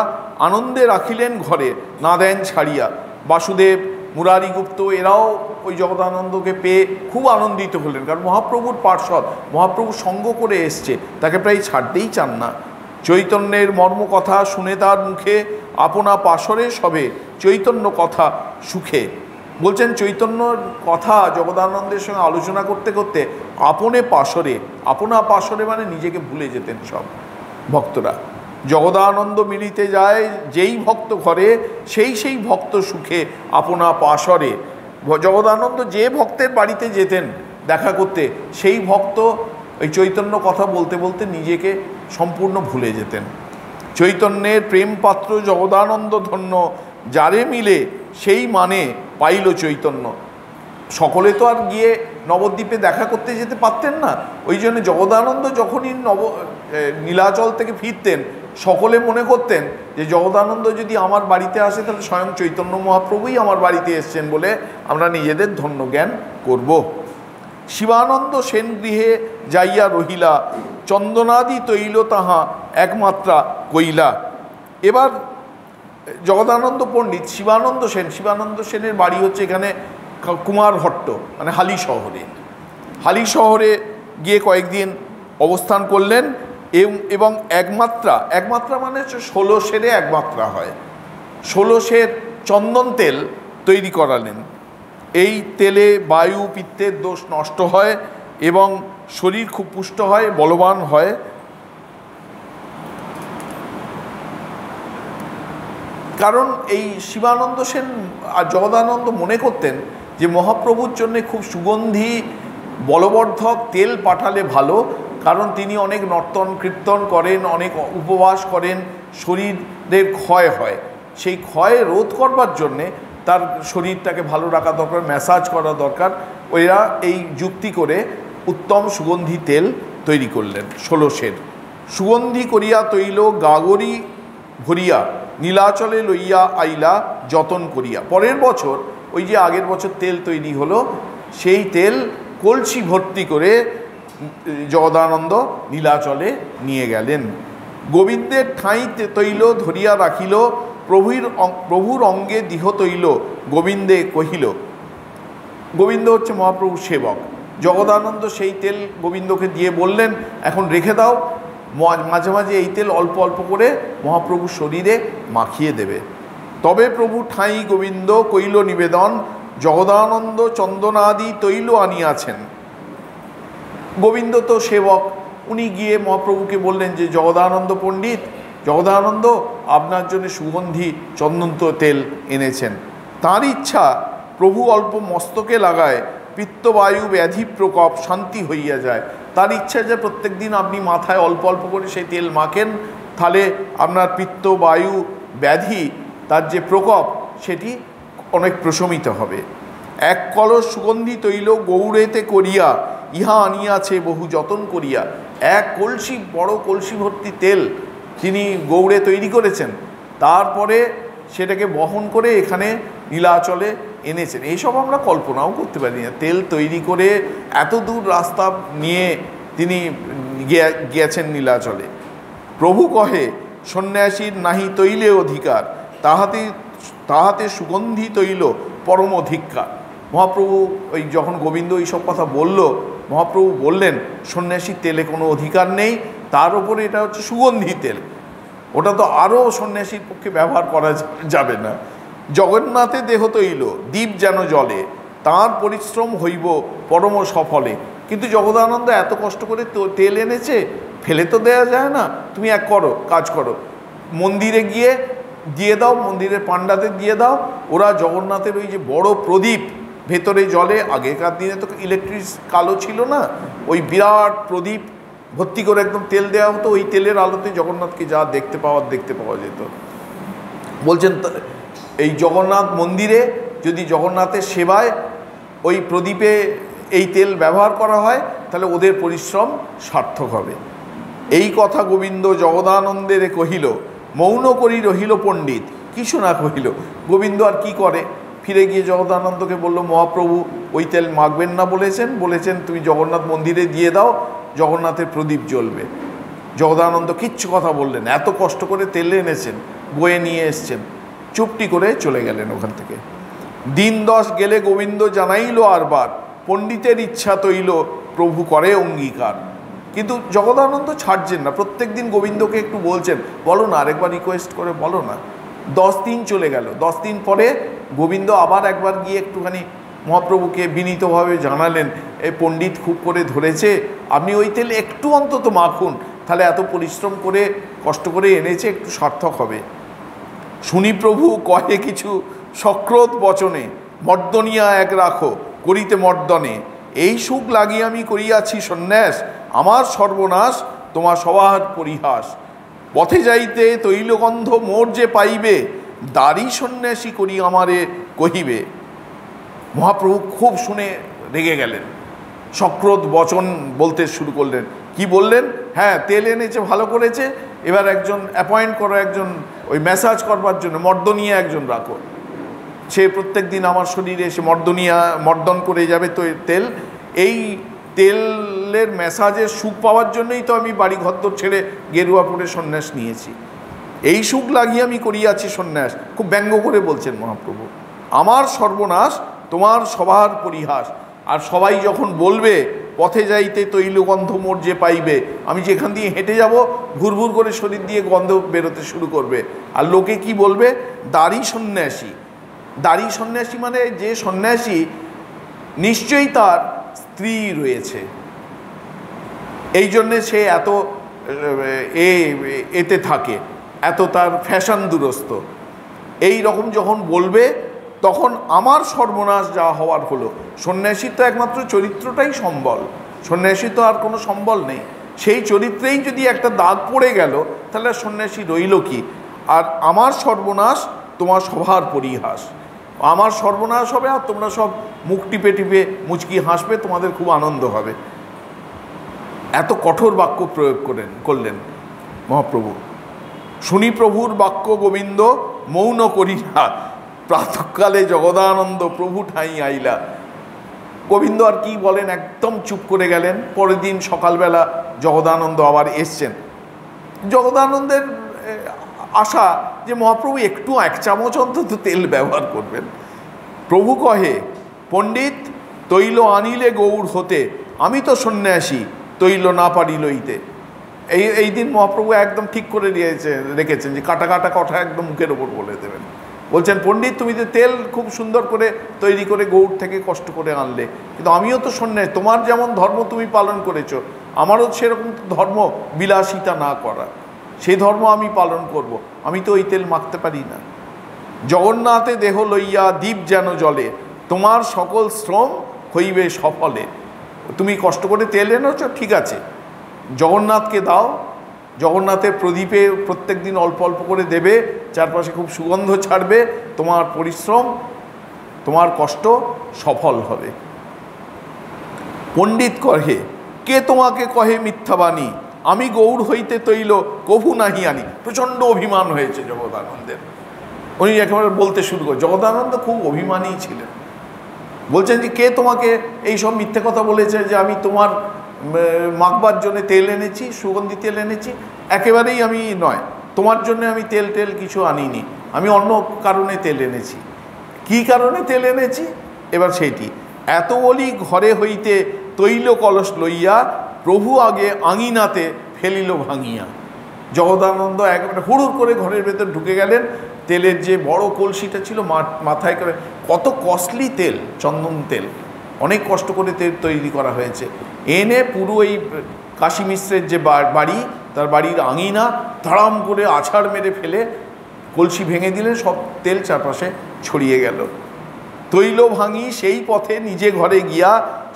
আনন্দে রাখিলেন ঘরে, না দেন ছাড়িয়া। বাসুদেব মুরারিগুপ্ত এরাও ওই জগদানন্দকে পেয়ে খুব আনন্দিত হলেন, কারণ মহাপ্রভুর পার্ষদ, মহাপ্রভু সঙ্গ করে এসছে, তাকে প্রায় ছাড়তেই চান না। চৈতন্যের মর্মকথা শুনে তার মুখে, আপনা পাশরে সবে চৈতন্য কথা সুখে। বলছেন চৈতন্যর কথা জগদানন্দের সঙ্গে আলোচনা করতে করতে আপনে পাশরে, আপনা পাশরে মানে নিজেকে ভুলে যেতেন সব ভক্তরা। জগদানন্দ মিলিতে যায় যেই ভক্ত ঘরে, সেই ভক্ত সুখে আপনা পাশরে। জগদানন্দ যে ভক্তের বাড়িতে যেতেন দেখা করতে, সেই ভক্ত ওই চৈতন্য কথা বলতে বলতে নিজেকে সম্পূর্ণ ভুলে যেতেন। চৈতন্যের প্রেম পাত্র জগদানন্দ ধন্য, যারে মিলে সেই মানে পাইল চৈতন্য। সকলে তো আর গিয়ে নবদ্বীপে দেখা করতে যেতে পারতেন না। ওই জন্য জগদানন্দ যখনই নীলাচল থেকে ফিরতেন সকলে মনে করতেন যে জগদানন্দ যদি আমার বাড়িতে আসে তাহলে স্বয়ং চৈতন্য মহাপ্রভুই আমার বাড়িতে এসছেন বলে আমরা নিজেদের ধন্য জ্ঞান করব। শিবানন্দ সেন গৃহে যাইয়া রহিলা, চন্দনাদি তৈল তাহা একমাত্রা কইলা। এবার জগদানন্দ পণ্ডিত শিবানন্দ সেনের বাড়ি হচ্ছে এখানে কুমারহট্ট, মানে হালি শহরে গিয়ে কয়েকদিন অবস্থান করলেন এবং একমাত্রা মানে হচ্ছে 16 সেরে একমাত্রা হয়, 16 সের চন্দন তেল তৈরি করালেন। এই তেলে বায়ু পিত্তের দোষ নষ্ট হয় এবং শরীর খুব পুষ্ট হয়, বলবান হয়। কারণ এই শিবানন্দ সেন আর জগদানন্দ মনে করতেন যে মহাপ্রভুর জন্য খুব সুগন্ধি বলবর্ধক তেল পাঠালে ভালো, কারণ তিনি অনেক নর্তন কীর্তন করেন, অনেক উপবাস করেন, শরীরের ক্ষয় হয়, সেই ক্ষয় রোধ করবার জন্যে তার শরীরটাকে ভালো রাখা দরকার, ম্যাসাজ করা দরকার। ওরা এই যুক্তি করে উত্তম সুগন্ধি তেল তৈরি করলেন 16 সের। সুগন্ধি করিয়া তৈল গাগরি ভরিয়া, নীলাচলে লইয়া আইলা যতন করিয়া। পরের বছর ওই যে আগের বছর তেল তৈরি হলো, সেই তেল কলসি ভর্তি করে জগদানন্দ নীলাচলে নিয়ে গেলেন। গোবিন্দের ঠাঁইতে তৈল ধরিয়া রাখিল, প্রভুর অঙ্গে দিহ তৈল গোবিন্দে কহিল। গোবিন্দ হচ্ছে মহাপ্রভুর সেবক। জগদানন্দ সেই তেল গোবিন্দকে দিয়ে বললেন, এখন রেখে দাও, মাঝে মাঝে এই তেল অল্প অল্প করে মহাপ্রভুর শরীরে মাখিয়ে দেবে। তবে প্রভু ঠাঁই গোবিন্দ কইল নিবেদন, জগদানন্দ চন্দনাদি তৈল আনিয়াছেন। গোবিন্দ তো সেবক, উনি গিয়ে মহাপ্রভুকে বললেন যে জগদানন্দ আপনার জন্য সুগন্ধি চন্দন তেল এনেছেন। তাঁর ইচ্ছা প্রভু অল্প মস্তকে লাগায়, পিত্তবায়ু ব্যাধি প্রকোপ শান্তি হইয়া যায়। তার ইচ্ছা যে প্রত্যেক দিন আপনি মাথায় অল্প অল্প করে সেই তেল মাখেন, তাহলে আপনার পিত্ত বায়ু ব্যাধি তার যে প্রকোপ সেটি অনেক প্রশমিত হবে। এক কলস সুগন্ধি তৈল গৌড়েতে করিয়া, ইহা আনিয়াছে বহু যতন করিয়া। এক কলসি, বড় কলসি ভর্তি তেল তিনি গৌড়ে তৈরি করেছেন, তারপরে সেটাকে বহন করে এখানে নীলাচলে এনেছেন। এইসব আমরা কল্পনাও করতে পারি না। তেল তৈরি করে এত দূর রাস্তা নিয়ে তিনি গিয়েছেন নীলাচলে। প্রভু কহে, সন্ন্যাসীর নাহি তৈলে অধিকার, তাহাতে সুগন্ধি তৈল পরম অধিকার। মহাপ্রভু ওই যখন গোবিন্দ এইসব কথা বলল, মহাপ্রভু বললেন সন্ন্যাসীর তেলে কোনো অধিকার নেই, তার উপরে এটা হচ্ছে সুগন্ধি তেল, ওটা তো আরও সন্ন্যাসীর পক্ষে ব্যবহার করা যাবে না। জগন্নাথে দেহ তৈল দ্বীপ যেন জলে, তাঁর পরিশ্রম হইব পরম সফলে। কিন্তু জগদানন্দ এত কষ্ট করে তেল এনেছে, ফেলে তো দেওয়া যায় না। তুমি কাজ করো, মন্দিরে গিয়ে দিয়ে দাও, মন্দিরের পাণ্ডাদের দিয়ে দাও, ওরা জগন্নাথের ওই যে বড় প্রদীপ ভেতরে জলে, আগেকার দিনে তো ইলেকট্রিক কালো ছিল না, ওই বিরাট প্রদীপ ভর্তি করে একদম তেল দেওয়া হতো, ওই তেলের আলোতে জগন্নাথকে যা দেখতে পাওয়া যেত। বলছেন এই জগন্নাথ মন্দিরে যদি জগন্নাথের সেবায় ওই প্রদীপে এই তেল ব্যবহার করা হয়, তাহলে ওদের পরিশ্রম সার্থক হবে। এই কথা গোবিন্দ জগদানন্দের কহিল, মৌন করি রহিল পণ্ডিত, কিছু না কহিল। গোবিন্দ আর কি করে, ফিরে গিয়ে জগদানন্দকে বলল, মহাপ্রভু ওই তেল মাখবেন না বলেছেন তুমি জগন্নাথ মন্দিরে দিয়ে দাও, জগন্নাথের প্রদীপ জ্বলবে। জগদানন্দ কিচ্ছু কথা বললেন, এত কষ্ট করে তেল এনেছেন, বয়ে নিয়ে এসছেন, চুপটি করে চলে গেলেন ওখান থেকে। দিন 10 গেলে গোবিন্দ জানাইল আরবার, পণ্ডিতের ইচ্ছা তৈল প্রভু করে অঙ্গীকার। কিন্তু জগদানন্দ ছাড়ছেন না, প্রত্যেক দিন গোবিন্দকে একটু বলছেন, বলো না, আরেকবার রিকোয়েস্ট করে বলো না। 10 দিন চলে গেল। 10 দিন পরে গোবিন্দ আবার একবার গিয়ে একটুখানি মহাপ্রভুকে বিনীতভাবে জানালেন, এই পণ্ডিত খুব করে ধরেছে, আপনি ওই তেল একটু অন্তত মাখুন, তাহলে এত পরিশ্রম করে কষ্ট করে এনেছে, একটু সার্থক হবে। শুনি প্রভু কহে কিছু সক্রোধ বচনে, মর্দনিয়া এক রাখো করিতে মর্দনে, এই সুখ লাগিয়ে আমি করিয়াছি সন্ন্যাস, আমার সর্বনাশ তোমার সবার পরিহাস। পথে যাইতে তৈলগন্ধ মোর যে পাইবে, দাড়ি সন্ন্যাসী করি আমারে কহিবে। মহাপ্রভু খুব শুনে রেগে গেলেন, সক্রোধ বচন বলতে শুরু করলেন। কি বললেন? হ্যাঁ, তেল এনেছে, ভালো করেছে, এবার একজন অ্যাপয়েন্ট করো, একজন ওই ম্যাসাজ করবার জন্য মর্দনিয়া একজন রাখো, সে প্রত্যেক দিন আমার শরীরে এসে মর্দন করে যাবে তো তেল। এই তেলের ম্যাসাজের সুখ পাওয়ার জন্যই তো আমি বাড়ি ঘরদোর ছেড়ে গেরুয়া পরে সন্ন্যাস নিয়েছি, এই সুখ লাগিয়ে আমি করিয়াছি সন্ন্যাস। খুব ব্যঙ্গ করে বলছেন মহাপ্রভু, আমার সর্বনাশ, তোমার সবার পরিহাস। আর সবাই যখন বলবে পথে যাইতে তৈলগন্ধ মোর যে পাইবে, আমি যেখান দিয়ে হেঁটে যাব ভুর ভুর করে শরীর দিয়ে গন্ধ বেরোতে শুরু করবে। আর লোকে কি বলবে? দাড়ি সন্ন্যাসী। দাড়ি সন্ন্যাসী মানে যে সন্ন্যাসী নিশ্চয়ই তার স্ত্রী রয়েছে, এই জন্যে সে এত এতে থাকে, এত তার ফ্যাশন দুরস্ত, এই রকম যখন বলবে তখন আমার সর্বনাশ যা হওয়ার হলো। সন্ন্যাসীর তো একমাত্র চরিত্রটাই সম্বল, সন্ন্যাসী তো আর কোনো সম্বল নেই। সেই চরিত্রেই যদি একটা দাগ পড়ে গেল তাহলে সন্ন্যাসী রইল কি? আর আমার সর্বনাশ তোমার সবার পরিহাস, আমার সর্বনাশ হবে আর তোমরা সব মুখ টিপে টিপে মুচকি হাসবে, তোমাদের খুব আনন্দ হবে। এত কঠোর বাক্য প্রয়োগ করলেন মহাপ্রভু। শুনি প্রভুর বাক্য গোবিন্দ মৌন করিলা, প্রাতঃকালে জগদানন্দ প্রভু ঠাঁই আইলা। গোবিন্দ আর কি বলেন, একদম চুপ করে গেলেন। পরের দিন সকালবেলা জগদানন্দ আবার এসছেন। জগদানন্দের আশা যে মহাপ্রভু একটু এক চামচ অন্তত তেল ব্যবহার করবেন। প্রভু কহে, পণ্ডিত তৈল আনিলে গৌর হতে, আমি তো সন্ন্যাসী তৈল না পারি লইতে। এই দিন মহাপ্রভু একদম ঠিক করে রেখেছেন যে কাটা কাটা কথা একদম মুখের ওপর বলে দেবেন। বলছেন, পণ্ডিত তুমি তো তেল খুব সুন্দর করে তৈরি করে গৌড় থেকে কষ্ট করে আনলে, কিন্তু আমিও তো সন্ন্যাসী, তোমার যেমন ধর্ম তুমি পালন করেছো, আমারও সেরকম ধর্ম বিলাসিতা না করা, সেই ধর্ম আমি পালন করব। আমি তো ওই তেল মাখতে পারি না। জগন্নাথে দেহ লইয়া দ্বীপ যেন জলে, তোমার সকল শ্রম হইবে সফলে। তুমি কষ্ট করে তেল এনেছো, ঠিক আছে, জগন্নাথকে দাও, জগন্নাথের প্রদীপে প্রত্যেক দিন অল্প অল্প করে দেবে, চারপাশে খুব সুগন্ধ ছাড়বে, তোমার পরিশ্রম, তোমার কষ্ট সফল হবে। পণ্ডিত কহে, কে তোমাকে কহে মিথ্যাবাণী, আমি গৌর হইতে তৈল কভু নাহি আনি। প্রচণ্ড অভিমান হয়েছে জগদানন্দের। উনি একেবারে বলতে শুরু করে, জগদানন্দ খুব অভিমানী ছিলেন। বলছেন যে কে তোমাকে এই সব মিথ্যে কথা বলেছে যে আমি তোমার মাখবার জন্য তেল এনেছি, সুগন্ধি তেল এনেছি? একেবারেই আমি নয়, তোমার জন্য আমি তেল কিছু আনিনি, আমি অন্য কারণে তেল এনেছি। কি কারণে তেল এনেছি? এবার সেইটি, এত বলি ঘরে হইতে তৈল কলস লইয়া, প্রভু আগে আঙিনাতে ফেলিল ভাঙিয়া। জগদানন্দ একেবারে হুড়ুর করে ঘরের ভেতর ঢুকে গেলেন। তেলের যে বড় কলসিটা ছিল মাথায় করে, কত কস্টলি তেল, চন্দন তেল, অনেক কষ্ট করে তেল তৈরি করা হয়েছে, এনে পুরো এই কাশী মিশ্রের যে বাড়ি, তার বাড়ির আঙিনা ধড়াম করে আছাড় মেরে ফেলে কলসি ভেঙে দিলেন, সব তেল চারপাশে ছড়িয়ে গেল। তৈল ভাঙি সেই পথে নিজে ঘরে গিয়া,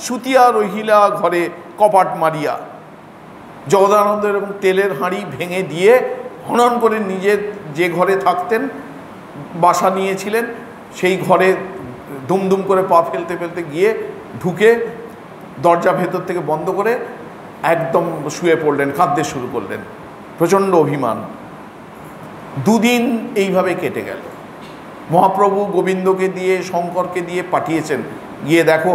সুতিয়া রহিলা ঘরে কপাট মারিয়া। জগদানন্দ এরকম তেলের হাঁড়ি ভেঙে দিয়ে হনন করে নিজের যে ঘরে থাকতেন, বাসা নিয়েছিলেন, সেই ঘরে দুমদুম করে পা ফেলতে ফেলতে গিয়ে ঢুকে দরজা ভেতর থেকে বন্ধ করে একদম শুয়ে পড়লেন, কাঁদতে শুরু করলেন। প্রচণ্ড অভিমান। দুদিন এইভাবে কেটে গেল। মহাপ্রভু গোবিন্দকে দিয়ে, শঙ্করকে দিয়ে পাঠিয়েছেন, গিয়ে দেখো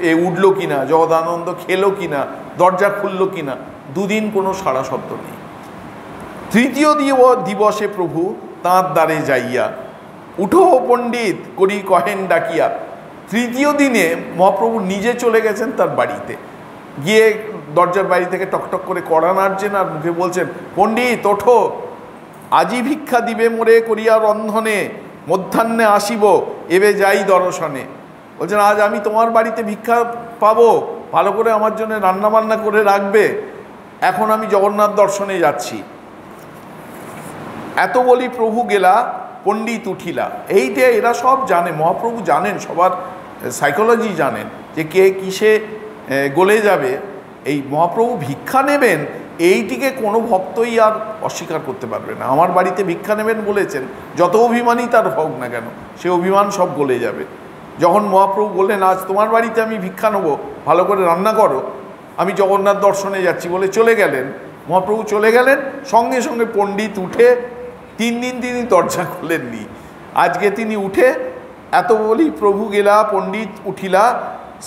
এ উঠল কিনা, জগদানন্দ খেলো কিনা, দরজা খুলল কিনা। দুদিন কোনো সাড়া শব্দ নেই। তৃতীয় দিবসে প্রভু তাঁর দ্বারে যাইয়া, উঠো পণ্ডিত করি কহেন ডাকিয়া। তৃতীয় দিনে মহাপ্রভু নিজে চলে গেছেন তার বাড়িতে, গিয়ে দরজার বাড়ি থেকে টকটক করে কড়া নাড়ছেন আর মুখে বলছেন, পণ্ডিত ওঠো, আজি ভিক্ষা দিবে মোরে করিয়া রন্ধনে, মধ্যাহ্নে আসিব এবে যাই দর্শনে। বলছেন, আজ আমি তোমার বাড়িতে ভিক্ষা পাবো, ভালো করে আমার জন্য রান্না বান্না করে রাখবে, এখন আমি জগন্নাথ দর্শনে যাচ্ছি। এত বলি প্রভু গেলা, পণ্ডিত উঠিলা। এইটা এরা সব জানে, মহাপ্রভু জানেন, সবার সাইকোলজি জানেন যে কে কিসে গলে যাবে। এই মহাপ্রভু ভিক্ষা নেবেন, এইটিকে কোনো ভক্তই আর অস্বীকার করতে পারবে না। আমার বাড়িতে ভিক্ষা নেবেন বলেছেন, যত অভিমানই তার হোক না কেন, সে অভিমান সব গলে যাবে। যখন মহাপ্রভু বললেন আজ তোমার বাড়িতে আমি ভিক্ষা নেবো, ভালো করে রান্না করো, আমি জগন্নাথ দর্শনে যাচ্ছি বলে চলে গেলেন, মহাপ্রভু চলে গেলেন, সঙ্গে সঙ্গে পণ্ডিত উঠে 3 দিন তিনি দরজা খোলেননি। আজকে তিনি উঠে এত বলি প্রভু গেলা পণ্ডিত উঠিলা,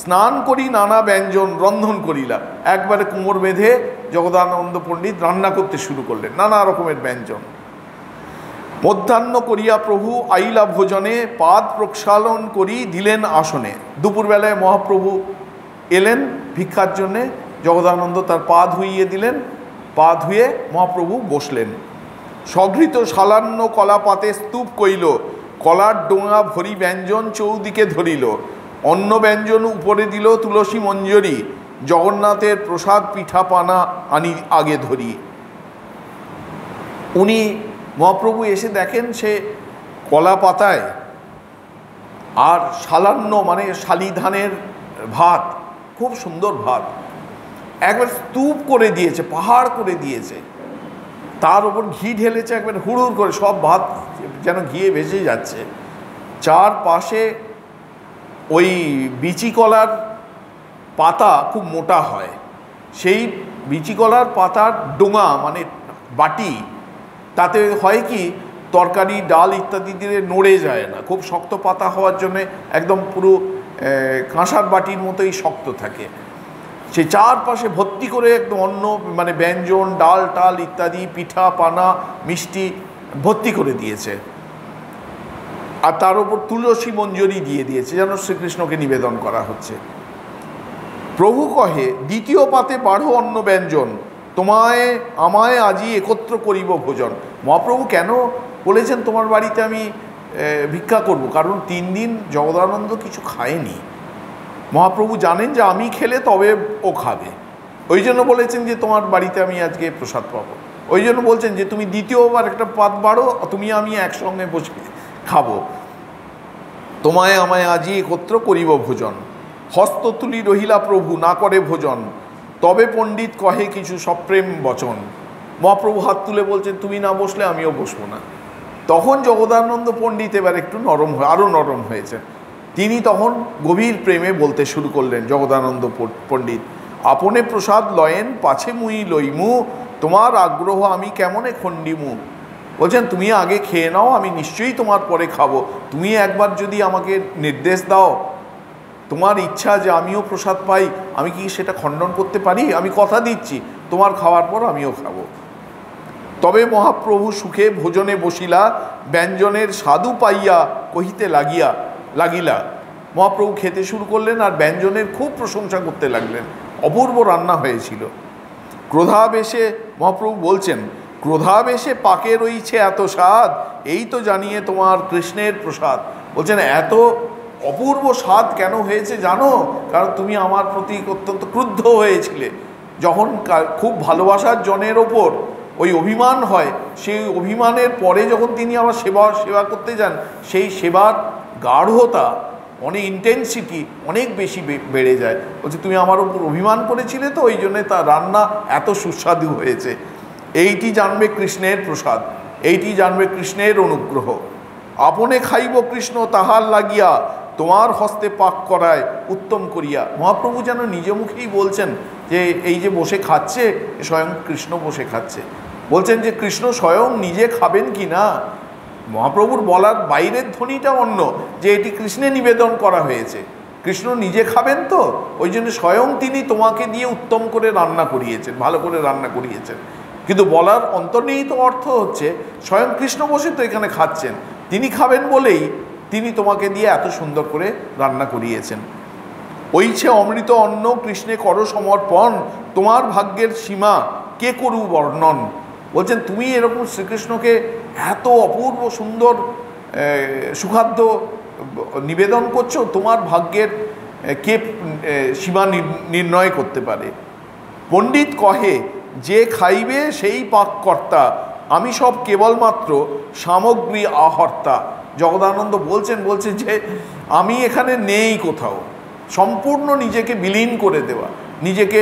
স্নান করি নানা ব্যঞ্জন রন্ধন করিলা, একবারে কোমর বেঁধে জগদানন্দ পণ্ডিত রান্না করতে শুরু করলেন নানা রকমের ব্যঞ্জন। মধ্যাহ্ন করিয়া প্রভু আইলা ভোজনে, পাদ প্রক্ষালন করি দিলেন আসনে। দুপুরবেলায় মহাপ্রভু এলেন ভিক্ষার জন্যে, জগদানন্দ তার পা ধুইয়ে দিলেন, পা ধুয়ে মহাপ্রভু বসলেন। সঘৃত শালান্য কলা পাতে স্তূপ কইল, কলার ডোঙা ভরি ব্যঞ্জন চৌদিকে ধরিল, অন্ন ব্যঞ্জন উপরে দিল তুলসী মঞ্জরি, জগন্নাথের প্রসাদ পিঠা পানা আনি আগে ধরি। উনি মহাপ্রভু এসে দেখেন সে কলা পাতায় আর শালান্য মানে শালি ধানের ভাত, খুব সুন্দর ভাত, একবার স্তূপ করে দিয়েছে, পাহাড় করে দিয়েছে, তার উপর ঘি ঢেলেছে একবার হুড়ুর করে, সব ভাত যেন ঘিয়ে ভেসে যাচ্ছে। চারপাশে ওই বিচি কলার পাতা খুব মোটা হয়, সেই বিচি কলার পাতার ডোঙা মানে বাটি, তাতে হয় কি তরকারি ডাল ইত্যাদি দিয়ে নড়ে যায় না, খুব শক্ত পাতা হওয়ার জন্যে একদম পুরো কাঁসার বাটির মতোই শক্ত থাকে। সেই চারপাশে ভর্তি করে একদম অন্ন মানে ব্যঞ্জন ডাল টাল ইত্যাদি পিঠা পানা মিষ্টি ভর্তি করে দিয়েছে, আর তার উপর তুলসী মঞ্জরি দিয়ে দিয়েছে, যেন শ্রীকৃষ্ণকে নিবেদন করা হচ্ছে। প্রভু কহে দ্বিতীয় পাতে বাঢ়ো অন্ন ব্যঞ্জন, তোমায় আমায় আজি একত্র করিব ভোজন। মহাপ্রভু কেন বলেছেন তোমার বাড়িতে আমি ভিক্ষা করব? কারণ 3 দিন জগদানন্দ কিছু খায়নি। মহাপ্রভু জানেন যে আমি খেলে তবে ও খাবে, ওই জন্য বলেছেন যে তোমার বাড়িতে আমি আজকে প্রসাদ পাবো। ওই জন্য বলছেন যে তুমি দ্বিতীয়বার একটা পাত বাড়ো, তুমি আমি একসঙ্গে বসে খাবো, তোমায় আমায় আজি একত্র করিব ভোজন। হস্ত তুলি রহিলা প্রভু না করে ভোজন, তবে পণ্ডিত কহে কিছু সপ্রেম বচন। মহাপ্রভু হাত তুলে বলছেন তুমি না বসলে আমিও বসবো না। তখন জগদানন্দ পণ্ডিত এবার একটু আরও নরম হয়েছে, তিনি তখন গভীর প্রেমে বলতে শুরু করলেন। জগদানন্দ পণ্ডিত আপনে প্রসাদ লয়েন পাছে মুই লইমু, তোমার আগ্রহ আমি কেমনে খণ্ডিমু। বলছেন তুমি আগে খেয়ে নাও, আমি নিশ্চয়ই তোমার পরে খাবো, তুমি একবার যদি আমাকে নির্দেশ দাও, তোমার ইচ্ছা যে আমিও প্রসাদ পাই, আমি কি সেটা খণ্ডন করতে পারি? আমি কথা দিচ্ছি তোমার খাওয়ার পর আমিও খাবো। তবে মহাপ্রভু সুখে ভোজনে বসিলা, ব্যঞ্জনের স্বাদু পাইয়া কহিতে লাগিলা। মহাপ্রভু খেতে শুরু করলেন আর ব্যঞ্জনের খুব প্রশংসা করতে লাগলেন, অপূর্ব রান্না হয়েছিল। ক্রোধাবেশে মহাপ্রভু বলছেন ক্রোধাবেশে পাকে রইছে এত স্বাদ, এই তো জানিয়ে তোমার কৃষ্ণের প্রসাদ। বলছেন এত অপূর্ব স্বাদ কেন হয়েছে জানো? কারণ তুমি আমার প্রতি অত্যন্ত ক্রুদ্ধ হয়েছিলে। যখন খুব ভালোবাসার জনের ওপর ওই অভিমান হয়, সেই অভিমানের পরে যখন তিনি আমার সেবা করতে যান, সেই সেবার গাঢ়তা অনেক ইন্টেন্সিটি অনেক বেশি বেড়ে যায়। বলছে তুমি আমার উপর অভিমান করেছিলে তো, ওই জন্যে তার রান্না এত সুস্বাদু হয়েছে। এইটি জানবে কৃষ্ণের প্রসাদ, এইটি জানবে কৃষ্ণের অনুগ্রহ। আপনে খাইব কৃষ্ণ তাহার লাগিয়া, তোমার হস্তে পাক করায় উত্তম করিয়া। মহাপ্রভু যেন নিজ মুখেই বলছেন যে এই যে বসে খাচ্ছে স্বয়ং কৃষ্ণ বসে খাচ্ছে। বলছেন যে কৃষ্ণ স্বয়ং নিজে খাবেন কি না, মহাপ্রভুর বলার বাইরের ধ্বনিটা অন্য, যে এটি কৃষ্ণে নিবেদন করা হয়েছে, কৃষ্ণ নিজে খাবেন তো, ওই জন্য স্বয়ং তিনি তোমাকে দিয়ে উত্তম করে রান্না করিয়েছেন, ভালো করে রান্না করিয়েছেন। কিন্তু বলার অন্তর্নিহিত অর্থ হচ্ছে স্বয়ং কৃষ্ণ বসে তো এখানে খাচ্ছেন, তিনি খাবেন বলেই তিনি তোমাকে দিয়ে এত সুন্দর করে রান্না করিয়েছেন। ওইছে অমৃত অন্ন কৃষ্ণে করো সমর্পণ, তোমার ভাগ্যের সীমা কে করু বর্ণন। বলছেন তুমি এরকম শ্রীকৃষ্ণকে এত অপূর্ব সুন্দর সুখাদ্য নিবেদন করছো, তোমার ভাগ্যের কে সীমা নির্ণয় করতে পারে। পণ্ডিত কহে যে খাইবে সেই পাককর্তা, আমি সব কেবলমাত্র সামগ্রী আহর্তা। জগদানন্দ বলছেন যে আমি এখানে নেই কোথাও, সম্পূর্ণ নিজেকে বিলীন করে দেওয়া, নিজেকে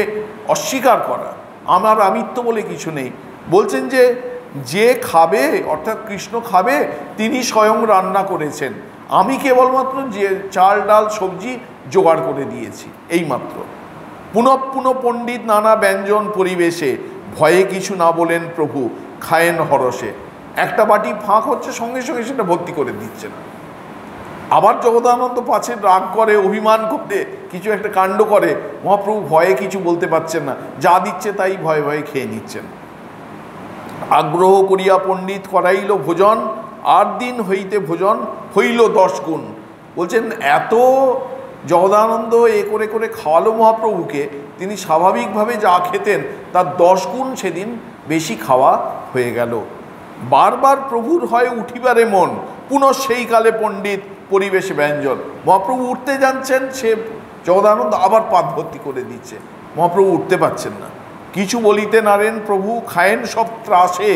অস্বীকার করা, আমার আমিত্ব বলে কিছু নেই। বলছেন যে যে খাবে অর্থাৎ কৃষ্ণ খাবে তিনি স্বয়ং রান্না করেছেন, আমি কেবলমাত্র যে চাল ডাল সবজি জোগাড় করে দিয়েছি এইমাত্র। পুনঃ পুনঃ পণ্ডিত নানা ব্যঞ্জন পরিবেশে, ভয়ে কিছু না বলেন প্রভু, খায়েন হরসে। একটা বাটি ফাঁক হচ্ছে, সঙ্গে সঙ্গে সেটা ভর্তি করে দিচ্ছেন। আবার জগদানন্দ পাছে রাগ করে, অভিমান করে, কিছু একটা কাণ্ড করে, মহাপ্রভু ভয়ে কিছু বলতে পারছেন না, যা দিচ্ছে তাই ভয়ে ভয়ে খেয়ে নিচ্ছেন। আগ্রহ করিয়া পণ্ডিত করাইল ভোজন, 8 দিন হইতে ভোজন হইল 10 গুণ। বলছেন এত জগদানন্দ করে করে খাওয়ালো মহাপ্রভুকে, তিনি স্বাভাবিকভাবে যা খেতেন তার 10 গুণ সেদিন বেশি খাওয়া হয়ে গেল। বারবার প্রভুর হয় উঠিবারে মন, পুনঃ সেই কালে পণ্ডিত পরিবেশে ব্যঞ্জন। মহাপ্রভু উঠতে যাচ্ছেন, সে জগদানন্দ আবার পাত ভর্তি করে দিচ্ছে, মহাপ্রভু উঠতে পারছেন না। কিছু বলিতে নারেন প্রভু, খায়েন সব ত্রাসে,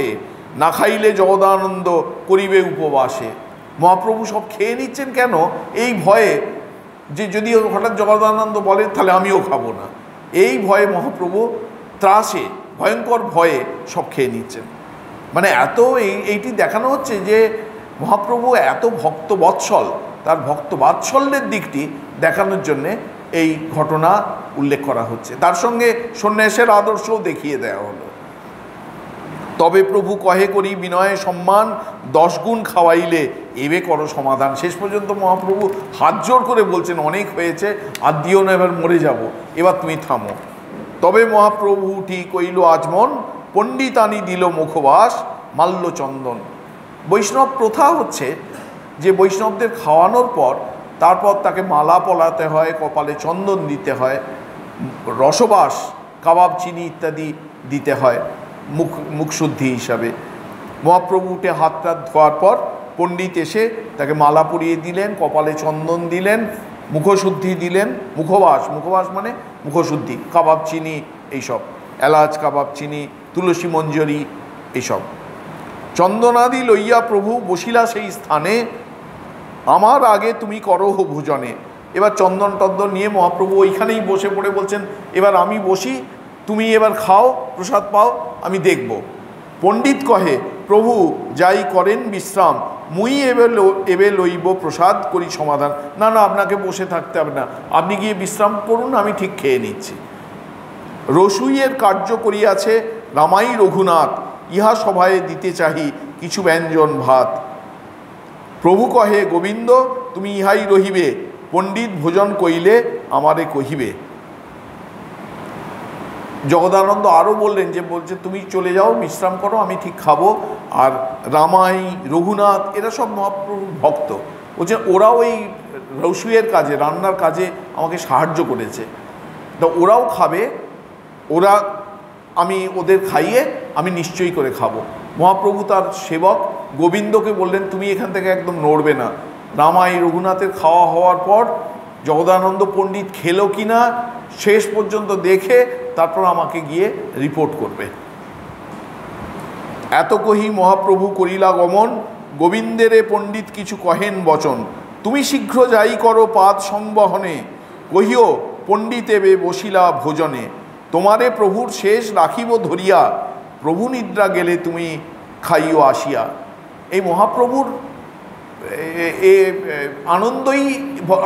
না খাইলে জগদানন্দ করিবে উপবাসে। মহাপ্রভু সব খেয়ে নিচ্ছেন কেন? এই ভয়ে যে যদি হঠাৎ জগদানন্দ বলেন তাহলে আমিও খাবো না, এই ভয়ে মহাপ্রভু ত্রাসে, ভয়ঙ্কর ভয়ে সব খেয়ে নিচ্ছেন। মানে এত এইটি দেখানো হচ্ছে যে মহাপ্রভু এত ভক্ত বৎসল, তার ভক্ত বাৎসল্যের দিকটি দেখানোর জন্যে এই ঘটনা উল্লেখ করা হচ্ছে। তার সঙ্গে সন্ন্যাসের আদর্শও দেখিয়ে দেওয়া হলো। তবে প্রভু কহে করি বিনয়ে সম্মান, 10 গুণ খাওয়াইলে এবে করো সমাধান। শেষ পর্যন্ত মহাপ্রভু হাত জোর করে বলছেন অনেক হয়েছে, আর দিও না, এবার মরে যাব, এবার তুমি থামো। তবে মহাপ্রভু উঠি কইল আজমন, পণ্ডিতানি দিল মুখবাস, মাল্য চন্দন। বৈষ্ণব প্রথা হচ্ছে যে বৈষ্ণবদের খাওয়ানোর পর তারপর তাকে মালা পলাতে হয়, কপালে চন্দন দিতে হয়, রসবাস, কাবাব, চিনি ইত্যাদি দিতে হয় মুখশুদ্ধি হিসাবে। মহাপ্রভু উঠে হাতটা ধোয়ার পর পণ্ডিত এসে তাকে মালা পরিয়ে দিলেন, কপালে চন্দন দিলেন, মুখশুদ্ধি দিলেন। মুখবাস মানে মুখশুদ্ধি, কাবাব চিনি এইসব, এলাচ, কাবাব চিনি, তুলসী মঞ্জরি এইসব। চন্দনাদি লইয়া প্রভু বসিলা সেই স্থানে, আমার আগে তুমি করো ভোজনে। এবার চন্দন টন্দন নিয়ে মহাপ্রভু ওইখানেই বসে পড়ে বলছেন, এবার আমি বসি, তুমি এবার খাও, প্রসাদ পাও, আমি দেখব। পণ্ডিত কহে প্রভু যাই করেন বিশ্রাম, মুই এবে লইব প্রসাদ করি সমাধান। না না, আপনাকে বসে থাকতে হবে না, আপনি গিয়ে বিশ্রাম করুন, আমি ঠিক খেয়ে নিচ্ছি। রসুইয়ের কার্য করিয়াছে রামাই রঘুনাথ, ইহা সভায় দিতে চাহি কিছু ব্যঞ্জন ভাত। প্রভু কহে গোবিন্দ তুমি ইহাই রহিবে, পণ্ডিত ভোজন কইলে আমারে কহিবে। জগদানন্দ আরও বললেন যে বলছে তুমি চলে যাও, বিশ্রাম করো, আমি ঠিক খাবো। আর রামাই, রঘুনাথ এরা সব মহাপ্রভুর ভক্ত, বলছেন ওরাও এই রসুইয়ের কাজে, রান্নার কাজে আমাকে সাহায্য করেছে, তো ওরাও খাবে, আমি ওদের খাইয়ে আমি নিশ্চয়ই করে খাবো। মহাপ্রভু তার সেবক গোবিন্দকে বললেন তুমি এখান থেকে একদম নড়বে না। রামাই, রঘুনাথের খাওয়া হওয়ার পর জগদানন্দ পণ্ডিত খেলো কি না শেষ পর্যন্ত দেখে তারপর আমাকে গিয়ে রিপোর্ট করবে। এত কহি মহাপ্রভু করিলা গমন, গোবিন্দেরে পণ্ডিত কিছু কহেন বচন। তুমি শীঘ্র যাই করো পাদ সংবহনে, কহিও পণ্ডিত এবে বসিলা ভোজনে। তোমারে প্রভুর শেষ রাখিব ধরিয়া, প্রভু নিদ্রা গেলে তুমি খাইও আসিয়া। এই মহাপ্রভুর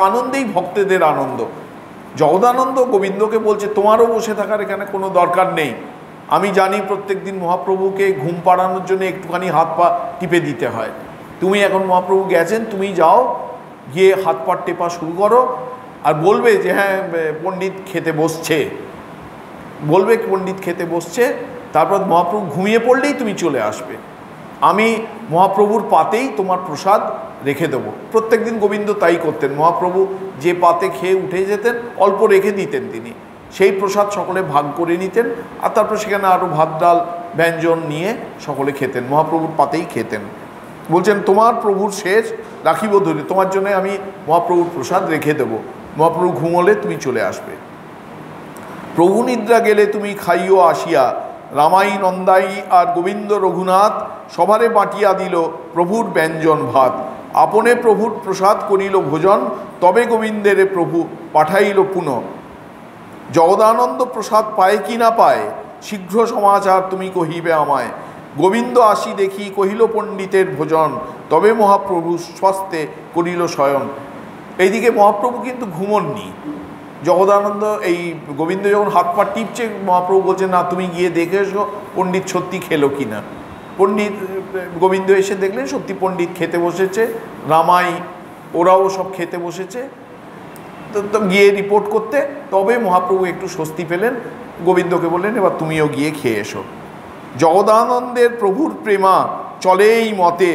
আনন্দেই ভক্তদের আনন্দ। জগদানন্দ গোবিন্দকে বলছে তোমারও বসে থাকার এখানে কোনো দরকার নেই, আমি জানি প্রত্যেক দিন মহাপ্রভুকে ঘুম পাড়ানোর জন্য একটুখানি হাত পা টিপে দিতে হয়, তুমি এখন মহাপ্রভু গেছেন, তুমি যাও, গিয়ে হাত পা টেপা শুরু করো, আর বলবে যে হ্যাঁ পণ্ডিত খেতে বসছে, বলবে পণ্ডিত খেতে বসছে, তারপর মহাপ্রভু ঘুমিয়ে পড়লেই তুমি চলে আসবে, আমি মহাপ্রভুর পাতেই তোমার প্রসাদ রেখে দেবো। প্রত্যেক দিন গোবিন্দ তাই করতেন, মহাপ্রভু যে পাতে খেয়ে উঠে যেতেন অল্প রেখে দিতেন তিনি, সেই প্রসাদ সকলে ভাগ করে নিতেন, আর তারপর সেখানে আরও ভাত ডাল ব্যঞ্জন নিয়ে সকলে খেতেন, মহাপ্রভুর পাতেই খেতেন। বলছেন তোমার প্রভুর শেষ রাখিব ধরে, তোমার জন্য আমি মহাপ্রভুর প্রসাদ রেখে দেবো, মহাপ্রভু ঘুমোলে তুমি চলে আসবে। প্রভু নিদ্রা গেলে তুমি খাইও আসিয়া, রামাই, নন্দাই আর গোবিন্দ রঘুনাথ সবারে বাটিয়া দিল প্রভুর ব্যঞ্জন ভাত। আপনে প্রভুর প্রসাদ করিল ভোজন, তবে গোবিন্দেরে প্রভু পাঠাইল পুনঃ। জগদানন্দ প্রসাদ পায় কি না পায়, শীঘ্র সমাচার তুমি কহিবে আমায়। গোবিন্দ আসি দেখি কহিল পণ্ডিতের ভোজন, তবে মহাপ্রভু স্বস্তে করিল শয়ন। এইদিকে মহাপ্রভু কিন্তু ঘুমননি। জগদানন্দ এই গোবিন্দ যখন হাত পা টিপছে, মহাপ্রভু বলছেন না তুমি গিয়ে দেখে এসো পণ্ডিত সত্যি খেলো কিনা। পণ্ডিত গোবিন্দ এসে দেখলেন সত্যি পণ্ডিত খেতে বসেছে, রামাই ওরাও সব খেতে বসেছে। তো গিয়ে রিপোর্ট করতে, তবে মহাপ্রভু একটু স্বস্তি পেলেন। গোবিন্দকে বললেন এবার তুমিও গিয়ে খেয়ে এসো। জগদানন্দের প্রভুর প্রেমা চলে এই মতে,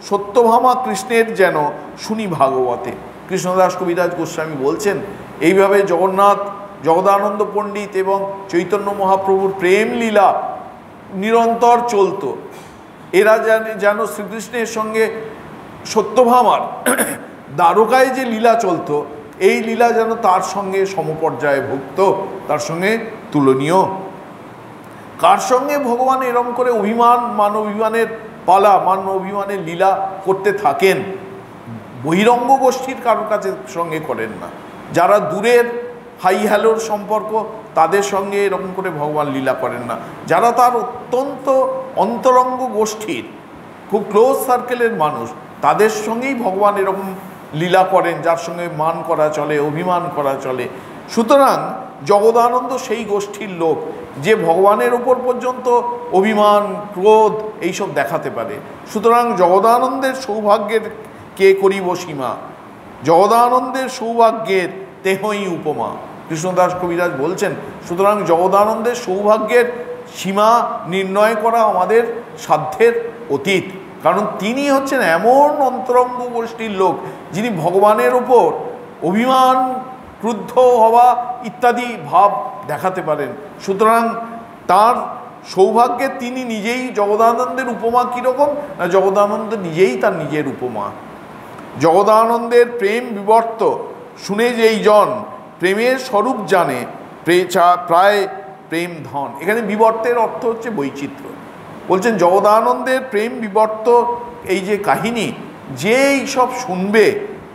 সত্যভামা কৃষ্ণের যেন শুনি ভাগবতে। কৃষ্ণদাস কবিরাজ গোস্বামী বলছেন এইভাবে জগদানন্দ পণ্ডিত এবং চৈতন্য মহাপ্রভুর প্রেম লীলা নিরন্তর চলত। এরা যেন শ্রীকৃষ্ণের সঙ্গে সত্যভামার দ্বারকায় যে লীলা চলত, এই লীলা যেন তার সঙ্গে সমপর্যায়ে ভুক্ত, তার সঙ্গে তুলনীয়। কার সঙ্গে ভগবান এরম করে মান অভিমানের পালা, মান অভিমানের লীলা করতে থাকেন? বহিরঙ্গ গোষ্ঠীর কারোর কাছে সঙ্গে করেন না। যারা দূরের হাই হ্যালোর সম্পর্ক, তাদের সঙ্গে এরকম করে ভগবান লীলা করেন না। যারা তার অত্যন্ত অন্তরঙ্গ গোষ্ঠীর, খুব ক্লোজ সার্কেলের মানুষ, তাদের সঙ্গেই ভগবান এরকম লীলা করেন, যার সঙ্গে মান করা চলে, অভিমান করা চলে। সুতরাং জগদানন্দ সেই গোষ্ঠীর লোক যে ভগবানের উপর পর্যন্ত অভিমান, ক্রোধ এইসব দেখাতে পারে। সুতরাং জগদানন্দের সৌভাগ্যের কে করিব সীমা, জগদানন্দের সৌভাগ্যের তেহই উপমা। কৃষ্ণদাস কবিরাজ বলছেন সুতরাং জগদানন্দের সৌভাগ্যের সীমা নির্ণয় করা আমাদের সাধ্যের অতীত। কারণ তিনি হচ্ছেন এমন অন্তরঙ্গ গোষ্ঠীর লোক যিনি ভগবানের ওপর অভিমান, ক্রুদ্ধ হওয়া ইত্যাদি ভাব দেখাতে পারেন। সুতরাং তার সৌভাগ্যে তিনি নিজেই, জগদানন্দের উপমা কীরকম না, জগদানন্দ নিজেই তার নিজের উপমা। জগদানন্দের প্রেম বিবর্ত শুনে যেই জন, প্রেমের স্বরূপ জানে প্রায় প্রেম ধন। এখানে বিবর্তের অর্থ হচ্ছে বৈচিত্র্য। বলছেন জগদানন্দের প্রেম বিবর্ত এই যে কাহিনী, যে সব শুনবে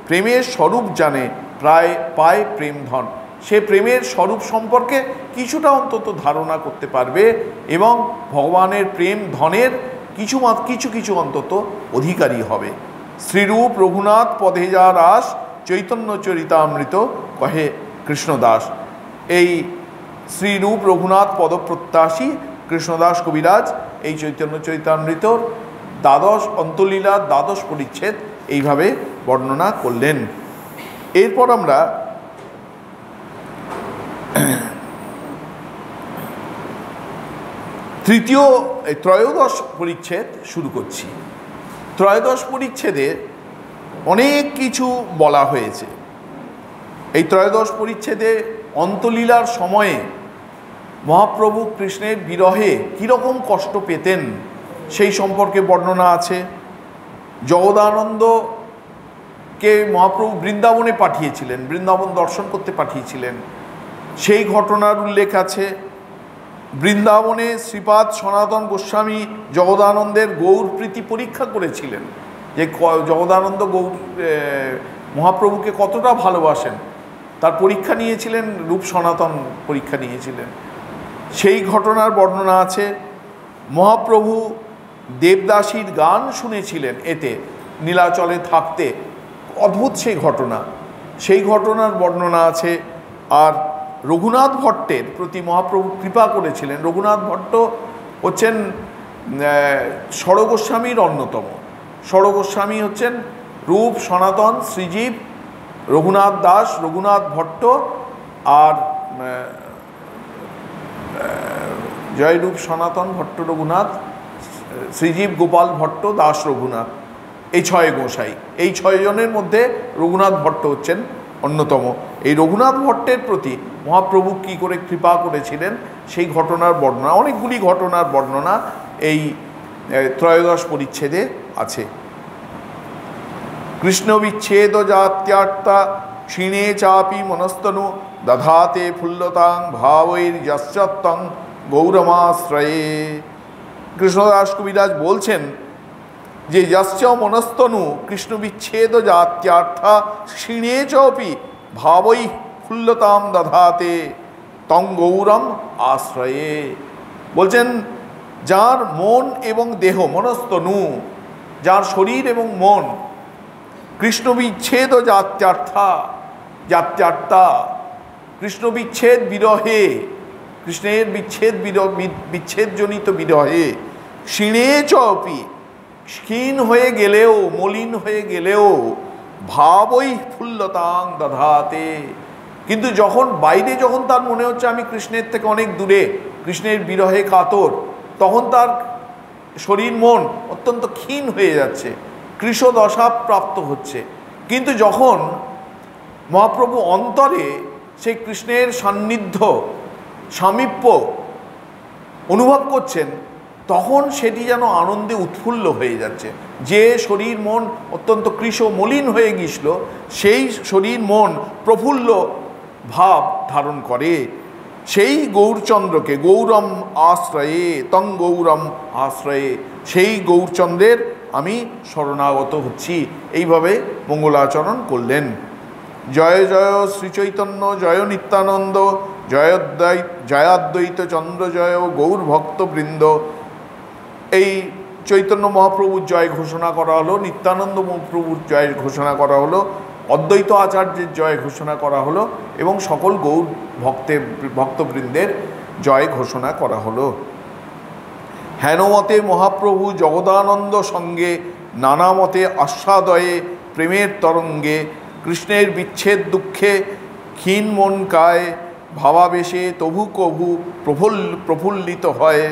প্রেমের স্বরূপ জানে প্রায় পায় প্রেম ধন। সে প্রেমের স্বরূপ সম্পর্কে কিছুটা অন্তত ধারণা করতে পারবে এবং ভগবানের প্রেম ধনের কিছু কিছু অন্তত অধিকারী হবে। শ্রীরূপ রঘুনাথ পদে যা রাস, চৈতন্য চরিতামৃত কহে কৃষ্ণদাস। এই শ্রীরূপ রঘুনাথ পদপ্রত্যাশী কৃষ্ণদাস কবিরাজ এই চৈতন্য চরিতামৃতর অন্তলীলার দ্বাদশ পরিচ্ছেদ এইভাবে বর্ণনা করলেন। এরপর আমরা ত্রয়োদশ পরিচ্ছেদ শুরু করছি। ত্রয়োদশ পরিচ্ছেদে অনেক কিছু বলা হয়েছে। এই ত্রয়োদশ পরিচ্ছেদে অন্তলীলার সময়ে মহাপ্রভু কৃষ্ণের বিরহে কীরকম কষ্ট পেতেন সেই সম্পর্কে বর্ণনা আছে। জগদানন্দকে মহাপ্রভু বৃন্দাবনে পাঠিয়েছিলেন, বৃন্দাবন দর্শন করতে পাঠিয়েছিলেন, সেই ঘটনার উল্লেখ আছে। বৃন্দাবনে শ্রীপাদ সনাতন গোস্বামী জগদানন্দের গৌর প্রীতি পরীক্ষা করেছিলেন, যে জগদানন্দ মহাপ্রভুকে কতটা ভালোবাসেন তার পরীক্ষা নিয়েছিলেন, রূপ সনাতন পরীক্ষা নিয়েছিলেন। সেই ঘটনার বর্ণনা আছে। মহাপ্রভু দেবদাসীর গান শুনেছিলেন এতে নীলাচলে থাকতে, অদ্ভুত সেই ঘটনা, সেই ঘটনার বর্ণনা আছে। আর রঘুনাথ ভট্টের প্রতি মহাপ্রভু কৃপা করেছিলেন। রঘুনাথ ভট্ট হচ্ছেন ষড়গোস্বামীর অন্যতম। ষড়গোস্বামী হচ্ছেন রূপ সনাতন, শ্রীজীব, রঘুনাথ দাস, রঘুনাথ ভট্ট আর জয়রূপ সনাতন ভট্ট রঘুনাথ, শ্রীজীব গোপাল ভট্ট, দাস রঘুনাথ, এই ছয় গোসাই। এই ছয়জনের মধ্যে রঘুনাথ ভট্ট হচ্ছেন অন্যতম। এই রঘুনাথ ভট্টের প্রতি মহাপ্রভু কী করে কৃপা করেছিলেন সেই ঘটনার বর্ণনা, অনেকগুলি ঘটনার বর্ণনা এই ত্রয়োদশ পরিচ্ছেদে আছে। কৃষ্ণ বিচ্ছেদ জাত্যার্তা ক্ষীণে চাপি মনস্তনু, দধাতে ফুল্লতাং ভাবৈর্যশ্চত্বং গৌরমাশ্রয়ে। কৃষ্ণদাস কবিরাজ বলছেন যে যশ্চ মনস্তনু কৃষ্ণ বিচ্ছেদ জাত্যার্থা ক্ষীণে চাপি ভাবৈ ফুল্লতাম দধাতে তং গৌরম আশ্রয়ে। বলছেন যার মন এবং দেহ মনস্তনু, যার শরীর এবং মন কৃষ্ণ বিচ্ছেদ ও যাত্যার্থা, কৃষ্ণ বিচ্ছেদ বিরহে, কৃষ্ণের বিচ্ছেদজনিত বিরহে ক্ষীণে চপি, ক্ষীণ হয়ে গেলেও, মলিন হয়ে গেলেও ভাবই ফুল্লতাং দধাতে, কিন্তু যখন বাইরে যখন তার মনে হচ্ছে আমি কৃষ্ণের থেকে অনেক দূরে, কৃষ্ণের বিরহে কাতর, তখন তার শরীর মন অত্যন্ত ক্ষীণ হয়ে যাচ্ছে, কৃশদশা প্রাপ্ত হচ্ছে। কিন্তু যখন মহাপ্রভু অন্তরে সেই কৃষ্ণের সান্নিধ্য সামীপ্য অনুভব করছেন, তখন সেটি যেন আনন্দে উৎফুল্ল হয়ে যাচ্ছে। যে শরীর মন অত্যন্ত কৃশ মলিন হয়ে গিয়েছিল, সেই শরীর মন প্রফুল্ল ভাব ধারণ করে। সেই গৌরচন্দ্রকে গৌরম আশ্রয়ে, তং গৌরম আশ্রয়ে, সেই গৌরচন্দ্রের আমি শরণাগত হচ্ছি। এইভাবে মঙ্গলাচরণ করলেন। জয় জয় শ্রীচৈতন্য, জয় নিত্যানন্দ, জয়াদ্বৈত চন্দ্র জয় গৌর ভক্তবৃন্দ। এই চৈতন্য মহাপ্রভুর জয় ঘোষণা করা হলো, নিত্যানন্দ মহাপ্রভুর জয় ঘোষণা করা হলো, অদ্বৈত আচার্যের জয় ঘোষণা করা হলো এবং সকল গৌর ভক্তবৃন্দের জয় ঘোষণা করা হলো। হেনমতে মহাপ্রভু জগদানন্দ সঙ্গে নানা মতে আস্বাদয়ে প্রেমের তরঙ্গে কৃষ্ণের বিচ্ছেদ দুঃখে ক্ষীণ মন কায় ভাবাবেশে তবু কভু প্রফুল্লিত হয়।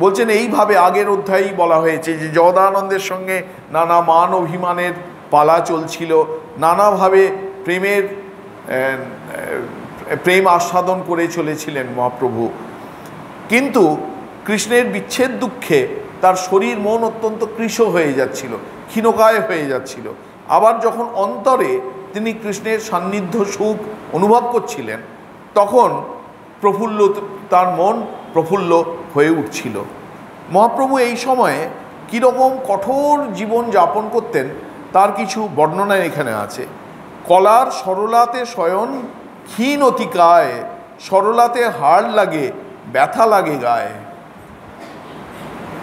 বলছেন এইভাবে আগের অধ্যায়েই বলা হয়েছে যে জগদানন্দের সঙ্গে নানা মান অভিমানের পালা চলছিল, নানাভাবে প্রেম আস্বাদন করে চলেছিলেন মহাপ্রভু, কিন্তু কৃষ্ণের বিচ্ছেদ দুঃখে তার শরীর মন অত্যন্ত কৃশ হয়ে যাচ্ছিল, ক্ষীণকায় হয়ে যাচ্ছিল। আবার যখন অন্তরে তিনি কৃষ্ণের সান্নিধ্য সুখ অনুভব করছিলেন, তখন তার মন প্রফুল্ল হয়ে উঠছিল। মহাপ্রভু এই সময়ে কীরকম কঠোর জীবন যাপন করতেন তার কিছু বর্ণনা এখানে আছে। কলার সরলাতে শয়ন ক্ষীণ অতিকায়, সরলাতে হাড় লাগে ব্যথা লাগে গায়ে।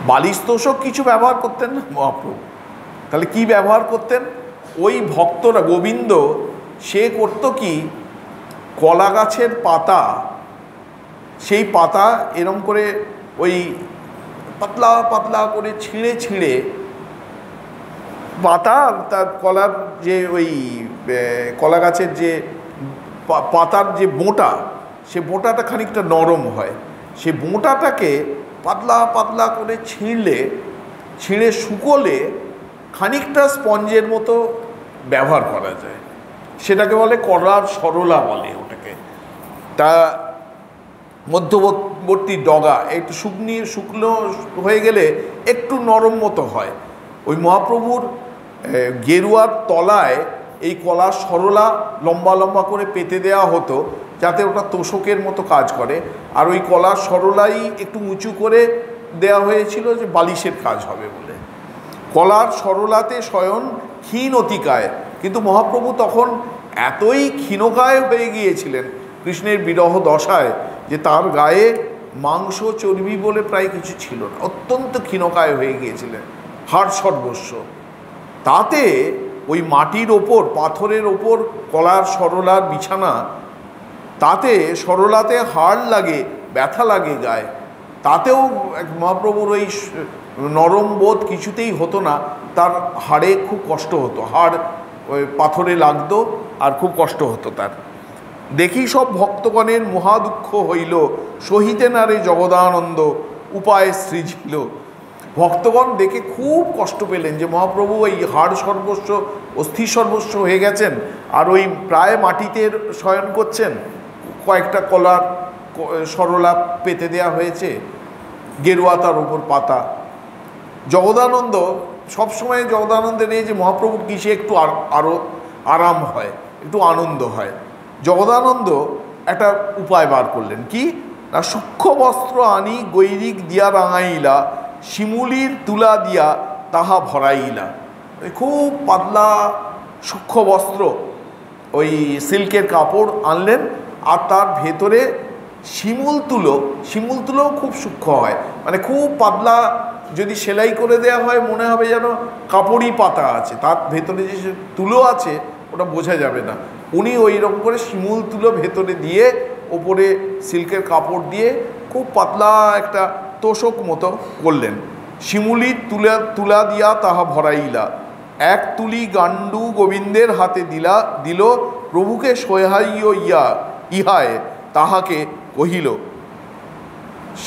বালিশ তোষক কিছু ব্যবহার করতেন না মহাপ্রভু, তাহলে কি ব্যবহার করতেন? ওই ভক্তরা, গোবিন্দ সে করত কি, কলা গাছের পাতা, সেই পাতা এরম করে ওই পাতলা পাতলা করে ছিঁড়ে ছিঁড়ে পাতা, তার কলার যে ওই কলা গাছের যে পাতার যে বোঁটা, সে বোঁটাটা খানিকটা নরম হয়, সে বোঁটাটাকে পাতলা পাতলা করে ছিঁড়ে শুকোলে খানিকটা স্পঞ্জের মতো ব্যবহার করা যায়, সেটাকে বলে কলার সরলা বলে ওটাকে। তা মধ্যবর্তী ডগা একটু শুকনো হয়ে গেলে একটু নরম মতো হয়। ওই মহাপ্রভুর গেরুয়ার তলায় এই কলার সরলা লম্বা লম্বা করে পেতে দেওয়া হতো, যাতে ওটা তোষকের মতো কাজ করে। আর ওই কলার সরলাই একটু উঁচু করে দেওয়া হয়েছিল যে বালিশের কাজ হবে বলে। কলার সরলাতে শয়ন ক্ষীণ অতিকায়, কিন্তু মহাপ্রভু তখন এতই ক্ষীণকায় হয়ে গিয়েছিলেন কৃষ্ণের বিরহ দশায় যে তার গায়ে মাংস চর্বি বলে প্রায় কিছু ছিল না, অত্যন্ত ক্ষীণকায় হয়ে গিয়েছিলেন, হাড় সর্বস্ব। তাতে ওই মাটির ওপর, পাথরের ওপর কলার সরলার বিছানা, তাতে সরলাতে হাড় লাগে ব্যথা লাগে গায়ে, তাতেও মহাপ্রভুর ওই নরম বোধ কিছুতেই হতো না, তার হাড়ে খুব কষ্ট হতো, হাড় ওই পাথরে লাগতো আর খুব কষ্ট হতো তার। দেখি সব ভক্তগণের মহা দুঃখ হইল, সহিতে না রে জগদানন্দ উপায় সৃজিল। ভক্তগণ দেখে খুব কষ্ট পেলেন যে মহাপ্রভু ওই হাড় সর্বস্ব, অস্থি সর্বস্ব হয়ে গেছেন, আর ওই প্রায় মাটিতে শয়ন করছেন, কয়েকটা কলার সরলা পেতে দেয়া হয়েছে, গেরুয়া তার উপর পাতা। জগদানন্দ সবসময় জগদানন্দের এই যে মহাপ্রভুর কিসে একটু আরও আরাম হয়, একটু আনন্দ হয়। জগদানন্দ একটা উপায় বার করলেন, কি না, সূক্ষ্ম বস্ত্র আনি গৈরিক দিয়া রাঙাইলা, শিমুলির তুলা দিয়া তাহা ভরাইলা। খুব পাতলা সূক্ষ্ম বস্ত্র, ওই সিল্কের কাপড় আনলেন, আর তার ভেতরে শিমুল তুলোও খুব সূক্ষ্ম হয়, মানে খুব পাতলা যদি সেলাই করে দেওয়া হয় মনে হবে যেন কাপড়ই পাতা আছে, তার ভেতরে যে তুলো আছে ওটা বোঝা যাবে না। উনি ওই রকম করে শিমুল তুলো ভেতরে দিয়ে ওপরে সিল্কের কাপড় দিয়ে খুব পাতলা একটা তোষক মতো করলেন। শিমুলির তুলা দিয়া তাহা ভরাইলা, এক তুলি গান্ডু গোবিন্দের হাতে দিল, প্রভুকে সহাইয়া ইহায় তাহাকে কহিল।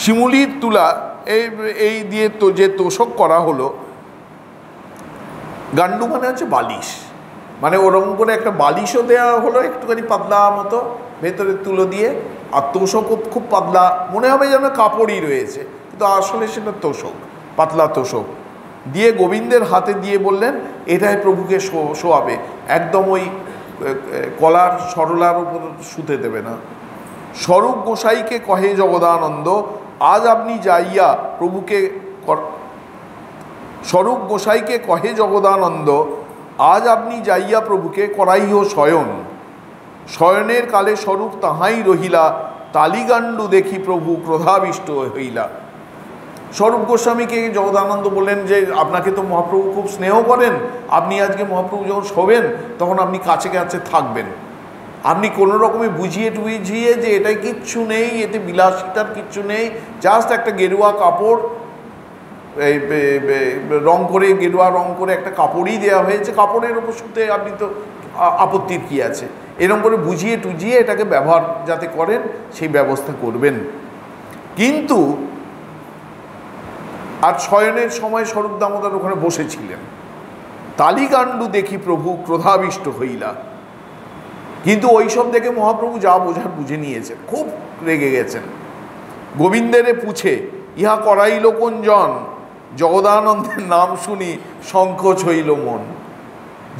শিমুলির তুলা এই দিয়ে তো যে তোষক করা হলো, গান্ডু মানে হচ্ছে বালিশ, মানে ওরকম করে একটা বালিশও দেওয়া হলো একটুখানি পাতলা মতো ভেতরে তুলো দিয়ে, আর তোষকও খুব পাতলা, মনে হবে যেন কাপড়ই রয়েছে, কিন্তু আসলে সেটা তোষক, পাতলা তোষক দিয়ে গোবিন্দের হাতে দিয়ে বললেন এটাই প্রভুকে শোয়াবে, একদম ওই কলার সরলার উপর শুতে দেবে না। স্বরূপ গোসাইকে কহে জগদানন্দ, আজ আপনি যাইয়া প্রভুকে, স্বরূপ গোসাইকে কহে জগদানন্দ, আজ আপনি যাইয়া প্রভুকে করাইহ শয়ন, শয়নের কালে স্বরূপ তাহাই রহিলা, তালিগান্ডু দেখি প্রভু ক্রোধাবিষ্ট হইলা। স্বরূপ গোস্বামীকে জগদানন্দ বললেন যে আপনাকে তো মহাপ্রভু খুব স্নেহ করেন, আপনি আজকে মহাপ্রভু যখন শোবেন তখন আপনি কাছে কাছে থাকবেন, আপনি কোনো রকমে বুঝিয়ে টুঝিয়ে যে এটাই কিচ্ছু নেই, এতে বিলাসিতার কিচ্ছু নেই, জাস্ট একটা গেরুয়া কাপড়, এই রং করে গেরুয়া রং করে একটা কাপড়ই দেওয়া হয়েছে, কাপড়ের ওপর শুতে আপনি তো আপত্তির কী আছে, এরকম করে বুঝিয়ে টুঝিয়ে এটাকে ব্যবহার যাতে করেন সেই ব্যবস্থা করবেন। কিন্তু আর শয়নের সময় স্বরূপ দামোদর ওখানে বসেছিলেন, তালিকাণ্ডু দেখি প্রভু ক্রোধাবিষ্ট হইলা, কিন্তু ওইসব দেখে মহাপ্রভু যা বোঝার বুঝে নিয়েছেন, খুব রেগে গেছেন। গোবিন্দেরে পুছে ইহা করাইল কোন জন, জগদানন্দের নাম শুনি সংকোচ হইল মন।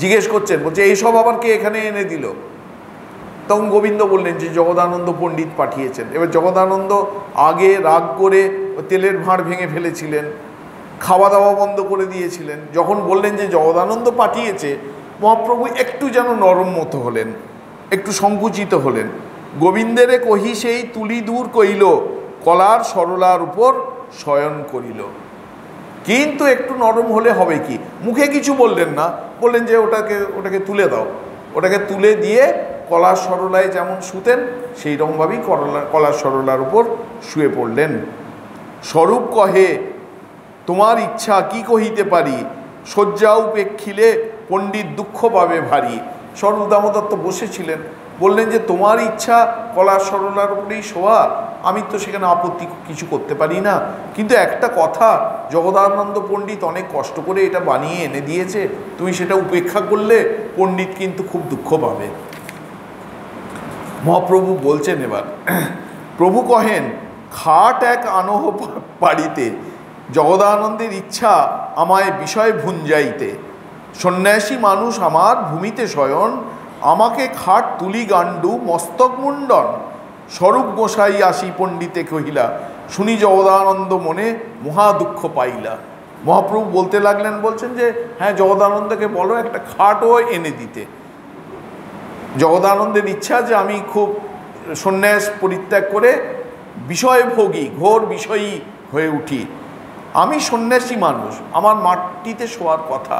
জিজ্ঞেস করছেন, বলছে এইসব আবার কে এখানে এনে দিল? তখন গোবিন্দ বললেন যে জগদানন্দ পণ্ডিত পাঠিয়েছেন। এবার জগদানন্দ আগে রাগ করে তেলের ভাঁড় ভেঙে ফেলেছিলেন, খাওয়া দাওয়া বন্ধ করে দিয়েছিলেন। যখন বললেন যে জগদানন্দ পাঠিয়েছে, মহাপ্রভু একটু যেন নরম মতো হলেন, একটু সংকুচিত হলেন। গোবিন্দেরে কহি সেই তুলি দূর কইল, কলার সরলার উপর শয়ন করিল। কিন্তু একটু নরম হলে হবে কি, মুখে কিছু বললেন না, বললেন যে ওটাকে তুলে দাও, ওটাকে তুলে দিয়ে কলার সরলায় যেমন শুতেন সেই রকমভাবেই কলার সরলার উপর শুয়ে পড়লেন। স্বরূপ কহে তোমার ইচ্ছা কি কহিতে পারি, শয্যা উপেক্ষিলে পণ্ডিত দুঃখ পাবে ভারী। স্বরূপ দামোদর তো বসেছিলেন, বললেন যে তোমার ইচ্ছা কলার সরলার উপরেই শোয়া, আমি তো সেখানে আপত্তি কিছু করতে পারি না, কিন্তু একটা কথা, জগদানন্দ পণ্ডিত অনেক কষ্ট করে এটা বানিয়ে এনে দিয়েছে, তুমি সেটা উপেক্ষা করলে পণ্ডিত কিন্তু খুব দুঃখ পাবে। মহাপ্রভু বলছেন এবার, প্রভু কহেন খাট এক আনহ বাড়িতে, জগদানন্দের ইচ্ছা আমায় বিষয় ভুঞ্জাইতে, সন্ন্যাসী মানুষ আমার ভূমিতে শয়ন, আমাকে খাট তুলি গান্ডু মস্তক মুন্ডন। স্বরূপ গোসাই আসি পণ্ডিতে কহিলা, শুনি জগদানন্দ মনে মহা দুঃখ পাইলা। মহাপ্রভু বলতে লাগলেন, বলছেন যে হ্যাঁ জগদানন্দকে বলো একটা খাটও এনে দিতে। জগদানন্দের ইচ্ছা যে আমি খুব সন্ন্যাস পরিত্যাগ করে বিষয়ভোগী ঘোর বিষয়ী হয়ে উঠি, আমি সন্ন্যাসী মানুষ, আমার মাটিতে শোয়ার কথা,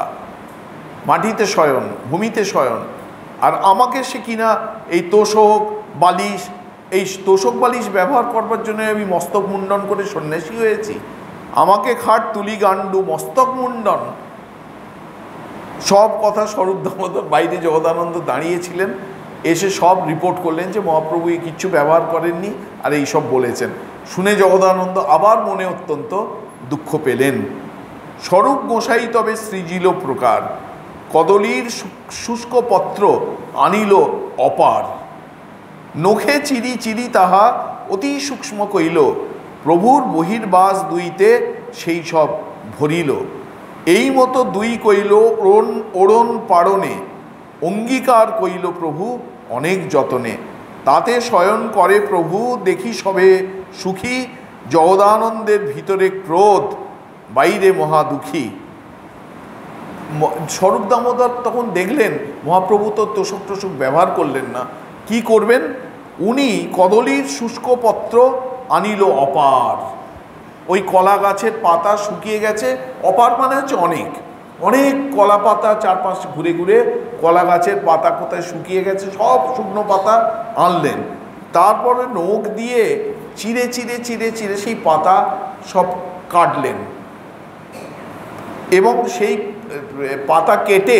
মাটিতে শয়ন, ভূমিতে শয়ন, আর আমাকে সে কিনা এই তোষক বালিশ, এই তোষক বালিশ ব্যবহার করবার জন্য আমি মস্তক মুন্ডন করে সন্ন্যাসী হয়েছি, আমাকে খাট তুলি গান্ডু মস্তক মুন্ডন। সব কথা স্বরূপ দামোদর বাইরে জগদানন্দ দাঁড়িয়েছিলেন, এসে সব রিপোর্ট করলেন যে মহাপ্রভু কিচ্ছু ব্যবহার করেননি আর এই সব বলেছেন। শুনে জগদানন্দ আবার মনে অত্যন্ত দুঃখ পেলেন। স্বরূপ গোসাই তবে সৃজিল প্রকার, কদলীর শুষ্ক পত্র আনিল অপার, নখে চিরি চিরি তাহা অতি সূক্ষ্ম কইল, প্রভুর বহির্বাস দুইতে সেই সব ভরিল। এই মতো দুই কইল ওড়ন পাড়নে, অঙ্গীকার কইল প্রভু অনেক যতনে, তাতে শয়ন করে প্রভু দেখি সবে সুখী, জগদানন্দের ভিতরে ক্রোধ বাইরে মহা দুঃখী। স্বরূপ দামোদর তখন দেখলেন মহাপ্রভু তো তোষক টোষক ব্যবহার করলেন না, কি করবেন? উনি কদলীর শুষ্ক পত্র আনিল অপার। ওই কলা গাছের পাতা শুকিয়ে গেছে, অপার মানে হচ্ছে অনেক, অনেক কলা পাতা চারপাশে ঘুরে ঘুরে কলা গাছের পাতা কোথায় শুকিয়ে গেছে সব শুকনো পাতা আনলেন। তারপরে নখ দিয়ে চিড়ে চিড়ে চিড়ে চিড়ে সেই পাতা সব কাটলেন এবং সেই পাতা কেটে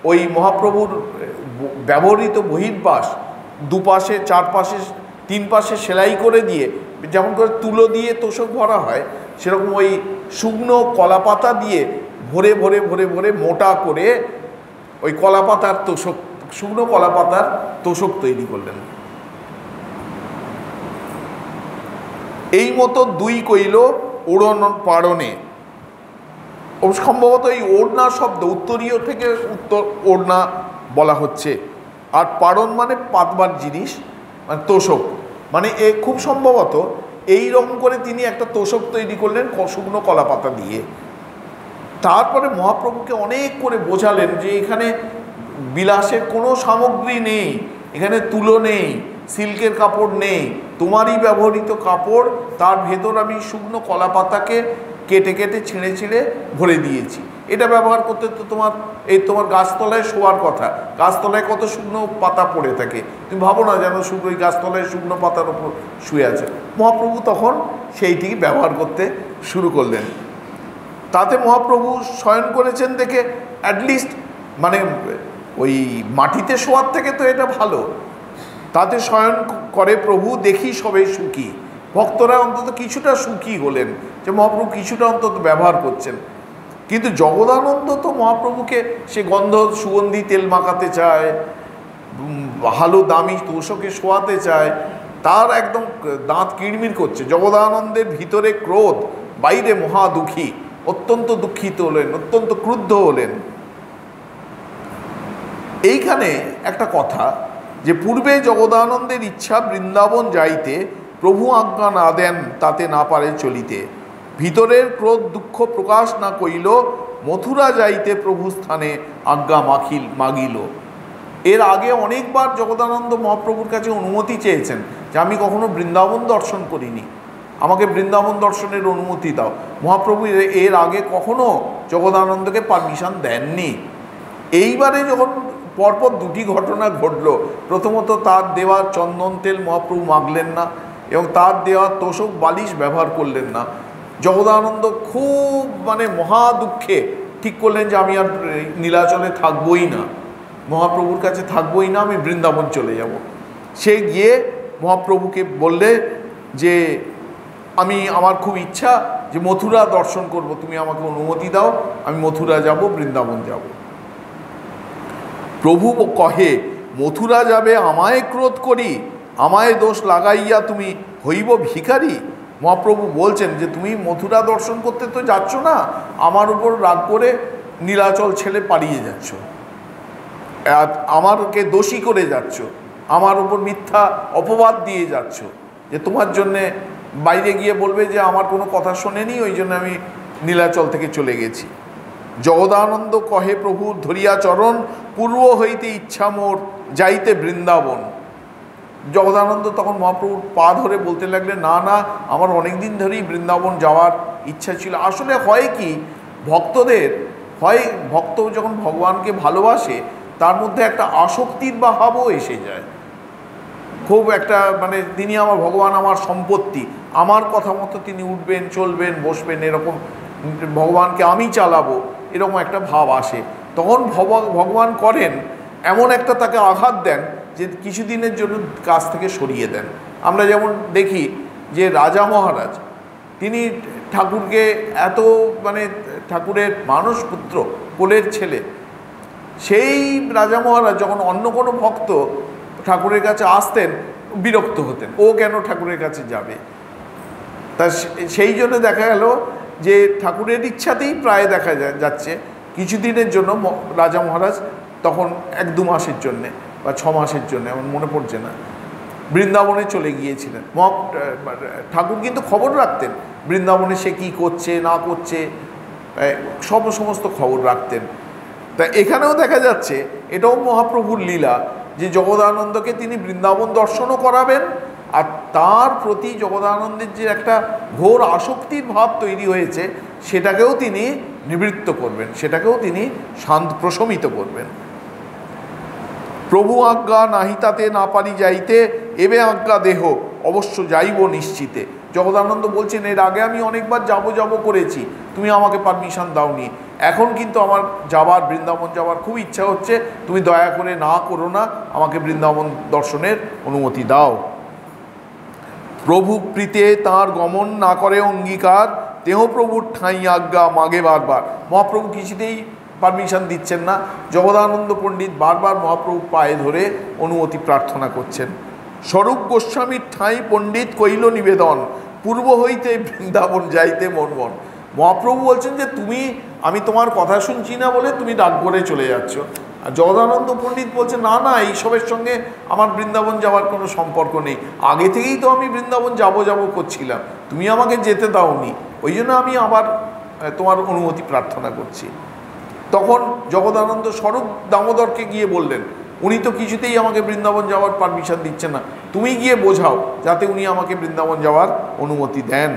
ওই মহাপ্রভুর ব্যবহৃত বহির্বাস দুপাশে চারপাশে তিন পাশে সেলাই করে দিয়ে, যেমন করে তুলো দিয়ে তোষক ভরা হয় সেরকম ওই শুকনো কলা পাতা দিয়ে ভরে ভরে ভরে ভরে মোটা করে ওই কলা পাতার তোষক, শুকনো কলা পাতার তোষক তৈরি করলেন। এই মতো দুই কইল ওড়ন পাড়নে। সম্ভবত এই ওড়না শব্দ উত্তরীয় থেকে উত্তর ওড়না বলা হচ্ছে, আর পাড়ন মানে পাতবার জিনিস, মানে তোষক, মানে এ খুব সম্ভবত এই রকম করে তিনি একটা তোষক তৈরি করলেন শুকনো কলা পাতা দিয়ে। তারপরে মহাপ্রভুকে অনেক করে বোঝালেন যে এখানে বিলাসের কোনো সামগ্রী নেই, এখানে তুলো নেই, সিল্কের কাপড় নেই, তোমারই ব্যবহৃত কাপড়, তার ভেতর আমি শুকনো কলা পাতাকে কেটে কেটে ছিঁড়ে ছিঁড়ে ভরে দিয়েছি। এটা ব্যবহার করতে তো তোমার গাছতলায় শোয়ার কথা, গাছতলায় কত শুকনো পাতা পড়ে থাকে, তুমি ভাবো না যেন শুকনো ওই গাছতলায় শুকনো পাতার ওপর শুয়ে আছে। মহাপ্রভু তখন সেইটিকে ব্যবহার করতে শুরু করলেন। তাতে মহাপ্রভু শয়ন করেছেন দেখে অ্যাটলিস্ট মানে ওই মাটিতে শোয়ার থেকে তো এটা ভালো। তাতে শয়ন করে প্রভু দেখি সবে সুখী, ভক্তরা অন্তত কিছুটা সুখী হলেন যে মহাপ্রভু কিছুটা অন্তত ব্যবহার করছেন। কিন্তু জগদানন্দ তো মহাপ্রভুকে সে গন্ধ সুগন্ধি তেল মাখাতে চায়, ভালো দামি তোষকে শোয়াতে চায়, তার একদম দাঁত কিড়মির করছে। জগদানন্দের ভিতরে ক্রোধ, বাইরে মহা দুঃখী, অত্যন্ত দুঃখিত হলেন, অত্যন্ত ক্রুদ্ধ হলেন। এইখানে একটা কথা যে পূর্বে জগদানন্দের ইচ্ছা বৃন্দাবন যাইতে, প্রভু আজ্ঞা না দেন তাতে না পারে চলিতে, ভিতরের ক্রোধ দুঃখ প্রকাশ না কইল, মথুরা যাইতে প্রভু স্থানে আজ্ঞা মাগিল। এর আগে অনেকবার জগদানন্দ মহাপ্রভুর কাছে অনুমতি চেয়েছেন যে আমি কখনো বৃন্দাবন দর্শন করিনি, আমাকে বৃন্দাবন দর্শনের অনুমতি দাও। মহাপ্রভু এর আগে কখনো জগদানন্দকে পারমিশন দেননি। এইবারে যখন পরপর দুটি ঘটনা ঘটল, প্রথমত তার দেওয়া চন্দন তেল মহাপ্রভু মাগলেন না এবং তার দেওয়া তোষক বালিশ ব্যবহার করলেন না, জগদানন্দ খুব মানে মহা দুঃখে ঠিক করলেন যে আমি আর নীলাচলে থাকবই না, মহাপ্রভুর কাছে থাকবই না, আমি বৃন্দাবন চলে যাব। সে গিয়ে মহাপ্রভুকে বললে যে আমার খুব ইচ্ছা যে মথুরা দর্শন করব, তুমি আমাকে অনুমতি দাও, আমি মথুরা যাব, বৃন্দাবন যাব। প্রভু কহে মথুরা যাবে আমায় ক্রোধ করি, আমায় দোষ লাগাইয়া তুমি হইব ভিখারি। মহাপ্রভু বলছেন যে তুমি মথুরা দর্শন করতে তো যাচ্ছ না, আমার উপর রাগ করে নীলাচল ছেড়ে পালিয়ে যাচ্ছ, আমাকে দোষী করে যাচ্ছ, আমার উপর মিথ্যা অপবাদ দিয়ে যাচ্ছ যে তোমার জন্যে বাইরে গিয়ে বলবে যে আমার কোনো কথা শোনেনি, ওই জন্য আমি নীলাচল থেকে চলে গেছি। জগদানন্দ কহে প্রভুর ধরিয়া চরণ, পূর্ব হইতে ইচ্ছা মোর যাইতে বৃন্দাবন। জগদানন্দ তখন মহাপ্রভুর পা ধরে বলতে লাগলেন না না, আমার অনেক দিন ধরেই বৃন্দাবন যাওয়ার ইচ্ছা ছিল। আসলে হয় কি, ভক্তদের হয় ভক্ত যখন ভগবানকে ভালোবাসে তার মধ্যে একটা আসক্তির ভাবও এসে যায়, খুব একটা মানে তিনি আমার ভগবান, আমার সম্পত্তি, আমার কথা মতো তিনি উঠবেন চলবেন বসবেন, এরকম ভগবানকে আমি চালাবো, এরকম একটা ভাব আসে। তখন ভগবান করেন এমন একটা তাকে আঘাত দেন যে কিছুদিনের জন্য কাছ থেকে সরিয়ে দেন। আমরা যেমন দেখি যে রাজা মহারাজ তিনি ঠাকুরকে এত মানে ঠাকুরের মানস পুত্র, কোলের ছেলে, সেই রাজা মহারাজ যখন অন্য কোনো ভক্ত ঠাকুরের কাছে আসতেন বিরক্ত হতেন, ও কেন ঠাকুরের কাছে যাবে। তা সেই জন্য দেখা গেল যে ঠাকুরের ইচ্ছাতেই প্রায় দেখা যাচ্ছে কিছুদিনের জন্য রাজা মহারাজ তখন 1-2 মাসের জন্যে বা 6 মাসের জন্য, এমন মনে পড়ছে না, বৃন্দাবনে চলে গিয়েছিলেন। ঠাকুর কিন্তু খবর রাখতেন বৃন্দাবনে সে কী করছে না করছে, সমস্ত খবর রাখতেন। তা এখানেও দেখা যাচ্ছে, এটাও মহাপ্রভুর লীলা যে জগদানন্দকে তিনি বৃন্দাবন দর্শনও করাবেন, আর তার প্রতি জগদানন্দের যে একটা ঘোর আসক্তির ভাব তৈরি হয়েছে সেটাকেও তিনি নিবৃত্ত করবেন, সেটাকেও তিনি প্রশমিত করবেন। প্রভু আজ্ঞা নাহিতাতে না পারি যাইতে, এবে আজ্ঞা দেহ অবশ্য যাইব নিশ্চিতে। জগদানন্দ বলছেন, এর আগে আমি অনেকবার যাব করেছি, তুমি আমাকে পারমিশন দাওনি, এখন কিন্তু আমার বৃন্দাবন যাওয়ার খুব ইচ্ছা হচ্ছে, তুমি দয়া করে না করো না, আমাকে বৃন্দাবন দর্শনের অনুমতি দাও। প্রভু প্রীতে তাঁর গমন না করে অঙ্গীকার, দেহ প্রভুর ঠাঁই আজ্ঞা মাগে বারবার। মহাপ্রভু কিছুতেই পারমিশন দিচ্ছেন না। জগদানন্দ পণ্ডিত বারবার মহাপ্রভু পায়ে ধরে অনুমতি প্রার্থনা করছেন। স্বরূপ গোস্বামীর ঠাঁই পণ্ডিত কইল নিবেদন, পূর্ব হইতে বৃন্দাবন যাইতে মন মন। মহাপ্রভু বলছেন যে আমি তোমার কথা শুনছি না বলে তুমি রাগ করে চলে যাচ্ছ। আর জগদানন্দ পণ্ডিত বলছে, না না, এইসবের সঙ্গে আমার বৃন্দাবন যাওয়ার কোনো সম্পর্ক নেই, আগে থেকেই তো আমি বৃন্দাবন যাব করছিলাম, তুমি আমাকে যেতে দাওনি, ওই জন্য আমি আবার তোমার অনুমতি প্রার্থনা করছি। তখন জগদানন্দ স্বরূপ দামোদরকে গিয়ে বললেন, উনি তো কিছুতেই আমাকে বৃন্দাবন যাওয়ার পারমিশন দিচ্ছেন না, তুমি গিয়ে বোঝাও যাতে উনি আমাকে বৃন্দাবন যাওয়ার অনুমতি দেন।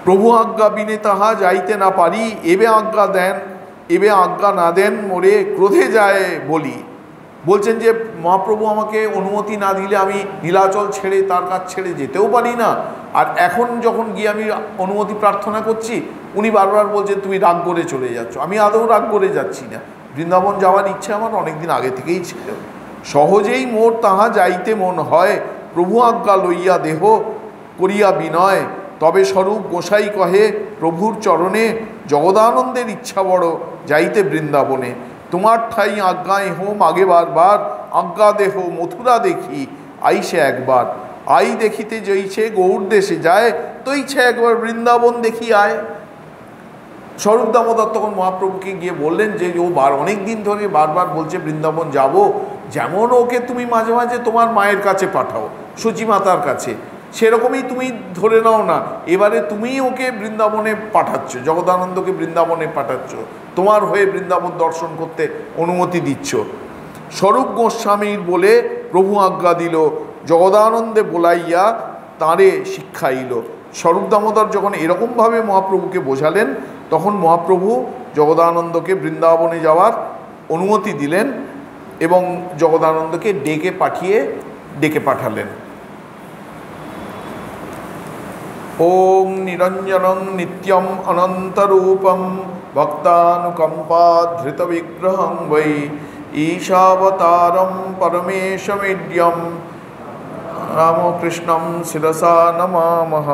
প্রভু আজ্ঞা বিনে তাহা যাইতে না পারি, এবে আজ্ঞা দেন, এবে আজ্ঞা না দেন মোরে ক্রোধে যায় বলি। বলছেন যে মহাপ্রভু আমাকে অনুমতি না দিলে আমি নীলাচল ছেড়ে তার কাছ ছেড়ে যেতেও পারি না, আর এখন যখন গিয়ে আমি অনুমতি প্রার্থনা করছি উনি বারবার বলছেন তুমি রাগ করে চলে যাচ্ছ। আমি আদৌ রাগ করে যাচ্ছি না, বৃন্দাবন যাওয়ার ইচ্ছা আমার অনেকদিন আগে থেকেই ছিল। সহজেই মোর তাহা যাইতে মন হয়, প্রভু আজ্ঞা লইয়া দেহ করিয়া বিনয়। তবে স্বরূপ গোসাই কহে প্রভুর চরণে, জগদানন্দের ইচ্ছা বড় যাইতে বৃন্দাবনে। তোমার ঠাই আজ্ঞা হোম আগে বারবার, আজ্ঞা দেহ মথুরা দেখি আইসে একবার। আই দেখিতে জইছে গৌর দেশে যায়, তৈছে একবার বৃন্দাবন দেখি আয়। স্বরূপ দামোদর তখন মহাপ্রভুকে গিয়ে বললেন যে ও অনেক দিন ধরে বারবার বলছে বৃন্দাবন যাব, যেমন ওকে তুমি মাঝে মাঝে তোমার মায়ের কাছে পাঠাও, সচিমাতার কাছে, সেরকমই তুমি ধরে নাও না, এবারে তুমিই ওকে বৃন্দাবনে পাঠাচ্ছ, জগদানন্দকে বৃন্দাবনে পাঠাচ্ছ, তোমার হয়ে বৃন্দাবন দর্শন করতে অনুমতি দিচ্ছ। স্বরূপ গোস্বামীর বলে প্রভু আজ্ঞা দিল, জগদানন্দে বলাইয়া তাঁরে শিক্ষাইল। স্বরূপ দামোদর যখন এরকমভাবে মহাপ্রভুকে বোঝালেন, তখন মহাপ্রভু জগদানন্দকে বৃন্দাবনে যাওয়ার অনুমতি দিলেন এবং জগদানন্দকে ডেকে পাঠালেন। ওং নিরঞ্জনং নিত্যম অনন্তরূপম ভক্তানুকম্পাধৃত বিগ্রহং বৈ ঈশাবতারম পরমেশমিড্যম রামকৃষ্ণম শিরসা নমামহ।